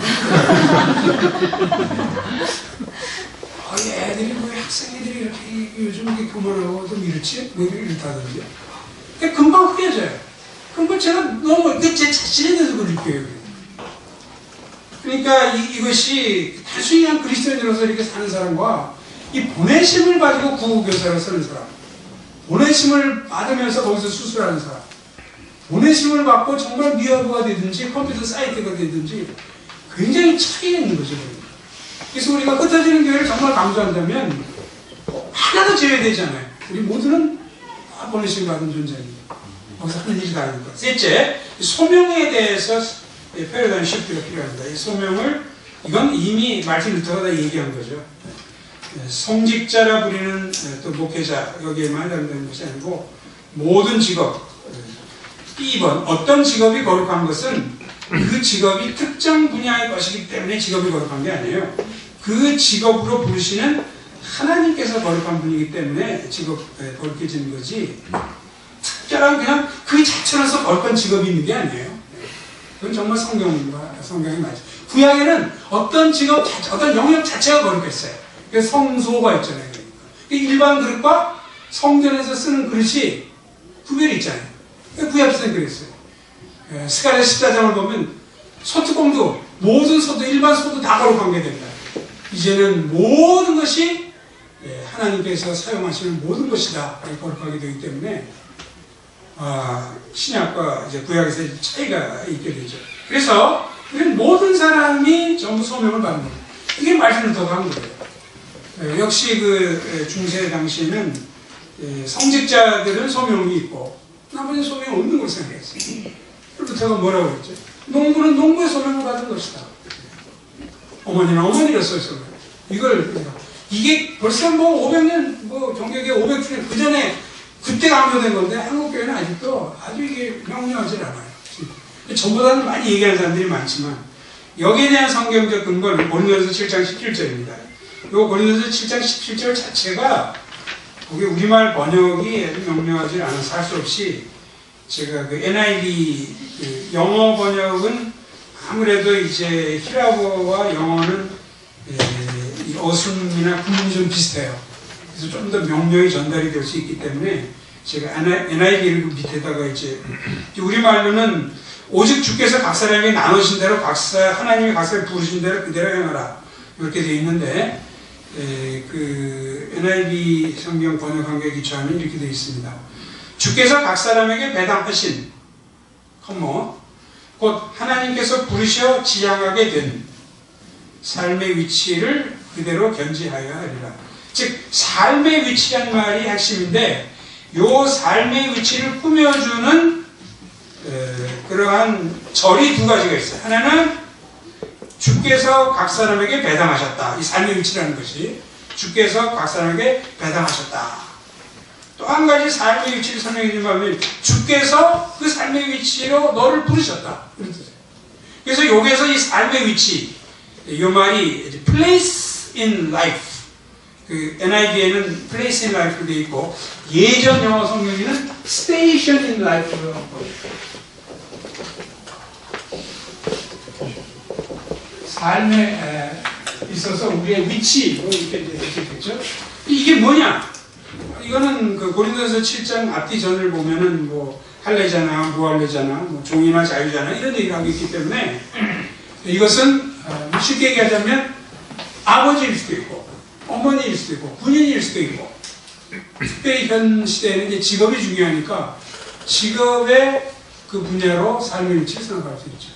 애들이 뭐 학생들이 이렇게 요즘 이렇게 교만하고 좀 이렇지? 뭐 이렇다든지. 근데 금방 흐려져요. 그럼 제가 너무 제 자신에 대해서 그걸 느껴요. 그러니까 이것이 단순히 그냥 그리스도인으로서 이렇게 사는 사람과 이 보내심을 가지고 구호교사로 쓰는 사람, 보내심을 받으면서 거기서 수술하는 사람, 보내심을 받고 정말 미화부가 되든지 컴퓨터 사이트가 되든지 굉장히 차이가 있는 거죠. 그래서 우리가 흩어지는 교회를 정말 강조한다면 하나도 제외되지 않아요. 우리 모두는 다 보내심을 받은 존재입니다. 거기서 하는 일이 다른 것. 셋째, 소명에 대해서 패러다임 시프트가 필요합니다. 이 소명을 이건 이미 마틴 루터가 다 얘기한 거죠. 성직자라 부리는 또 목회자 여기에만 해당되는 것이 아니고 모든 직업. B번 어떤 직업이 거룩한 것은 그 직업이 특정 분야의 것이기 때문에 직업이 거룩한 게 아니에요. 그 직업으로 부르시는 하나님께서 거룩한 분이기 때문에 거룩해지는 거지 특별한 그냥 그 자체로서 거룩한 직업이 있는 게 아니에요. 그건 정말 성경이 맞죠. 구약에는 어떤 직업, 어떤 영역 자체가 거룩했어요. 그래서 성소가 있잖아요. 그러니까 일반 그릇과 성전에서 쓰는 그릇이 구별이 있잖아요. 구약 시대는 그랬어요. 스가랴 14장을 보면 소뚜껑도 모든 소도 일반 소도 다 거룩한 게 된다. 이제는 모든 것이 하나님께서 사용하시는 모든 것이다 거룩하게 되기 때문에 신약과 이제 구약에서 차이가 있게 되죠. 그래서 우리는 모든 사람이 전부 소명을 받는 거예요. 이게 말씀을 더 한 거예요. 역시 그 중세 당시에는 성직자들은 소명이 있고 나머지 소명이 없는 걸 생각했어요. 그래서 제가 뭐라고 했죠? 농부는 농부의 소명을 받은 것이다. 어머니는 어머니로서의 소명. 이게 벌써 뭐 500년, 정교계 500주년 그 전에 그때 강조된 건데 한국교회는 아직도 아주 이게 명료하지 않아요. 저보다는 많이 얘기하는 사람들이 많지만 여기에 대한 성경적 근거는 고린도전서 7장 17절입니다. 이 고린도전서 7장 17절 자체가 그게 우리말 번역이 아주 명료하지 않아서 할 수 없이 제가 그 NIV 그 영어 번역은 아무래도 이제 히라보와 영어는 어순이나 구문이 좀 비슷해요. 그래서 좀 더 명료히 전달이 될 수 있기 때문에 제가 NIV를 밑에다가 이제 우리말로는 오직 주께서 각 사람에게 나누신 대로 하나님이 각 사람을 부르신 대로 그대로 행하라 이렇게 되어 있는데 그 NIV 성경 번역한 게 기초하면 이렇게 되어 있습니다. 주께서 각 사람에게 배당하신 곧 하나님께서 부르셔 지향하게 된 삶의 위치를 그대로 견지하여야 하리라. 즉 삶의 위치란 말이 핵심인데 요 삶의 위치를 꾸며주는 그러한 절이 두 가지가 있어요. 하나는 주께서 각 사람에게 배당하셨다. 이 삶의 위치라는 것이 주께서 각 사람에게 배당하셨다. 또 한 가지 삶의 위치를 설명해 주면 주께서 그 삶의 위치로 너를 부르셨다. 그래서 여기서 이 삶의 위치 이 말이 place in life 그 NIV에는 place in life로 되어 있고 예전 영어 성경에는 station in life로 삶에 있어서 우리의 위치 이렇게 되겠죠. 이게 뭐냐? 이거는 그 고린도전서 7장 앞뒤 전을 보면은 뭐 할례잖아, 무할례잖아, 뭐 종이나 자유잖아 이런 얘기를 하고 있기 때문에 이것은 쉽게 얘기하자면 아버지일 수도 있고 어머니일 수도 있고 군인일 수도 있고 특별히 현 시대에는 이제 직업이 중요하니까 직업의 그 분야로 삶의 위치를 생각할 수 있죠.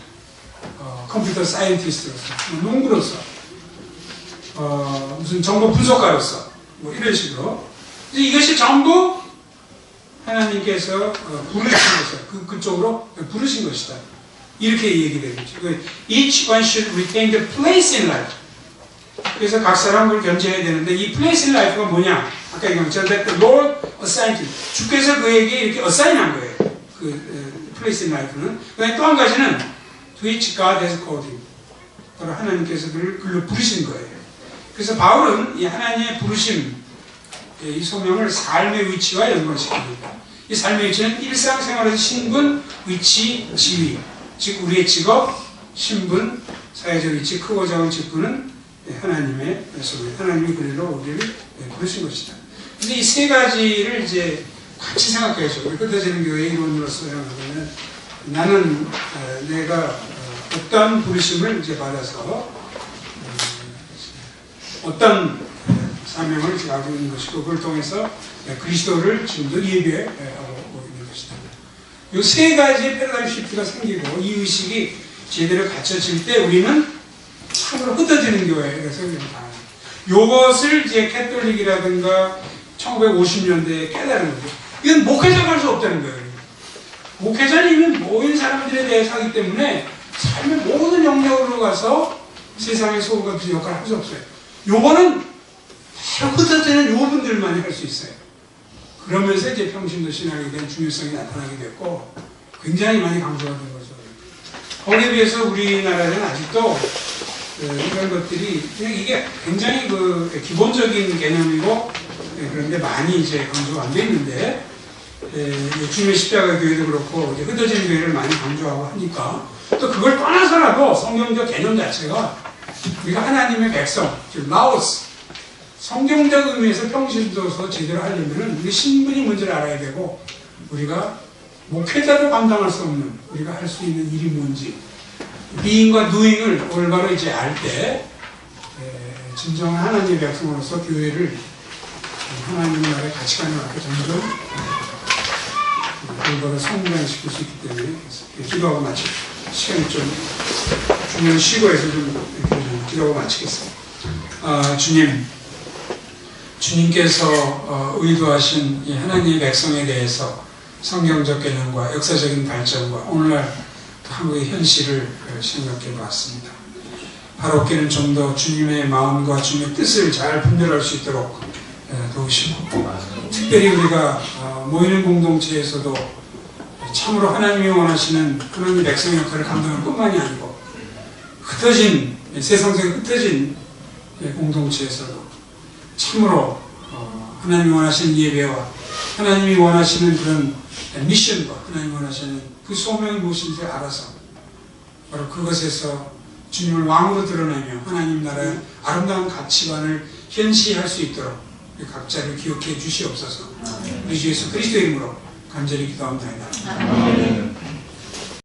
컴퓨터 사이언티스트로서, 농부로서, 무슨 정보 분석가로서 뭐 이런 식으로 이것이 전부 하나님께서 부르신 것이다. 그쪽으로 부르신 것이다. 이렇게 얘기되는 거죠. Each one should retain the place in life. 그래서 각 사람을 견제해야 되는데 이 place in life가 뭐냐? 아까 얘기한 것처럼 that the Lord assigned him. 주께서 그에게 이렇게 assign한 거예요. 그 place in life는. 그다음에 또 한 가지는 to which God has called him. 바로 하나님께서 그를 글로 부르신 거예요. 그래서 바울은 이 하나님의 부르심, 이 소명을 삶의 위치와 연관시킵니다. 이 삶의 위치는 일상생활에서 신분, 위치, 지위, 즉 우리의 직업, 신분, 사회적 위치, 크고 작은 직분은 하나님의 소명, 하나님이 그리로 우리를 부르신 것이다. 근데 이 세 가지를 이제 같이 생각해야죠. 우리 흩어지는 교회의 이론으로서 생각하면 나는 내가 어떤 부르심을 이제 받아서 어떤 사명을 가지고 있는 것이고 그걸 통해서 그리스도를 지금도 예배하고 있는 것이다. 이 세 가지의 패러다임 시프트가 생기고 이 의식이 제대로 갖춰질 때 우리는 참으로 흩어지는 교회에서 생깁니다. 이것을 이제 캐톨릭이라든가 1950년대에 깨달은 거죠. 이건 목회자가 할 수 없다는 거예요. 목회자님은 모인 사람들에 대해서 하기 때문에 삶의 모든 영역으로 가서 세상의 소금 같은 역할을 할 수 없어요. 요거는 바로 흩어지는 요 분들만이 할 수 있어요. 그러면서 이제 평신도 신학에 대한 중요성이 나타나게 됐고 굉장히 많이 강조가 된 거죠. 거기에 비해서 우리나라에는 아직도 이런 것들이 그냥 이게 굉장히 그 기본적인 개념이고 그런데 많이 이제 강조가 안 돼 있는데 주님의 십자가 교회도 그렇고 이제 흩어지는 교회를 많이 강조하고 하니까 또 그걸 떠나서라도 성경적 개념 자체가 우리가 하나님의 백성, 즉 라오스 성경적 의미에서 평신도서 제대로 하려면 우리 신분이 뭔지를 알아야 되고 우리가 목회자로 감당할 수 없는 우리가 할 수 있는 일이 뭔지 being과 doing을 올바로 이제 알 때 진정한 하나님의 백성으로서 교회를 하나님 나라의 가치관에 맞게 점점 올바로 성장시킬 수 있기 때문에 기도하고 마치고 시간이 좀 중요한 쉬고 해서 좀 기도하고 마치겠습니다. 주님께서 의도하신 이 하나님의 백성에 대해서 성경적 개념과 역사적인 발전과 오늘날 한국의 현실을 생각해 봤습니다. 바로께는 좀 더 주님의 마음과 주님의 뜻을 잘 분별할 수 있도록 도우시고 특별히 우리가 모이는 공동체에서도 참으로 하나님이 원하시는 하나님의 백성 역할을 감당할 뿐만이 아니고 흩어진 세상적인 흩어진 공동체에서도 참으로 하나님이 원하시는 예배와 하나님이 원하시는 그런 미션과 하나님이 원하시는 그 소명이 무엇인지 알아서 바로 그것에서 주님을 왕으로 드러내며 하나님 나라의 아름다운 가치관을 현시할 수 있도록 각자를 기억해 주시옵소서. 우리 주 예수 그리스도의 이름으로 간절히 기도합니다.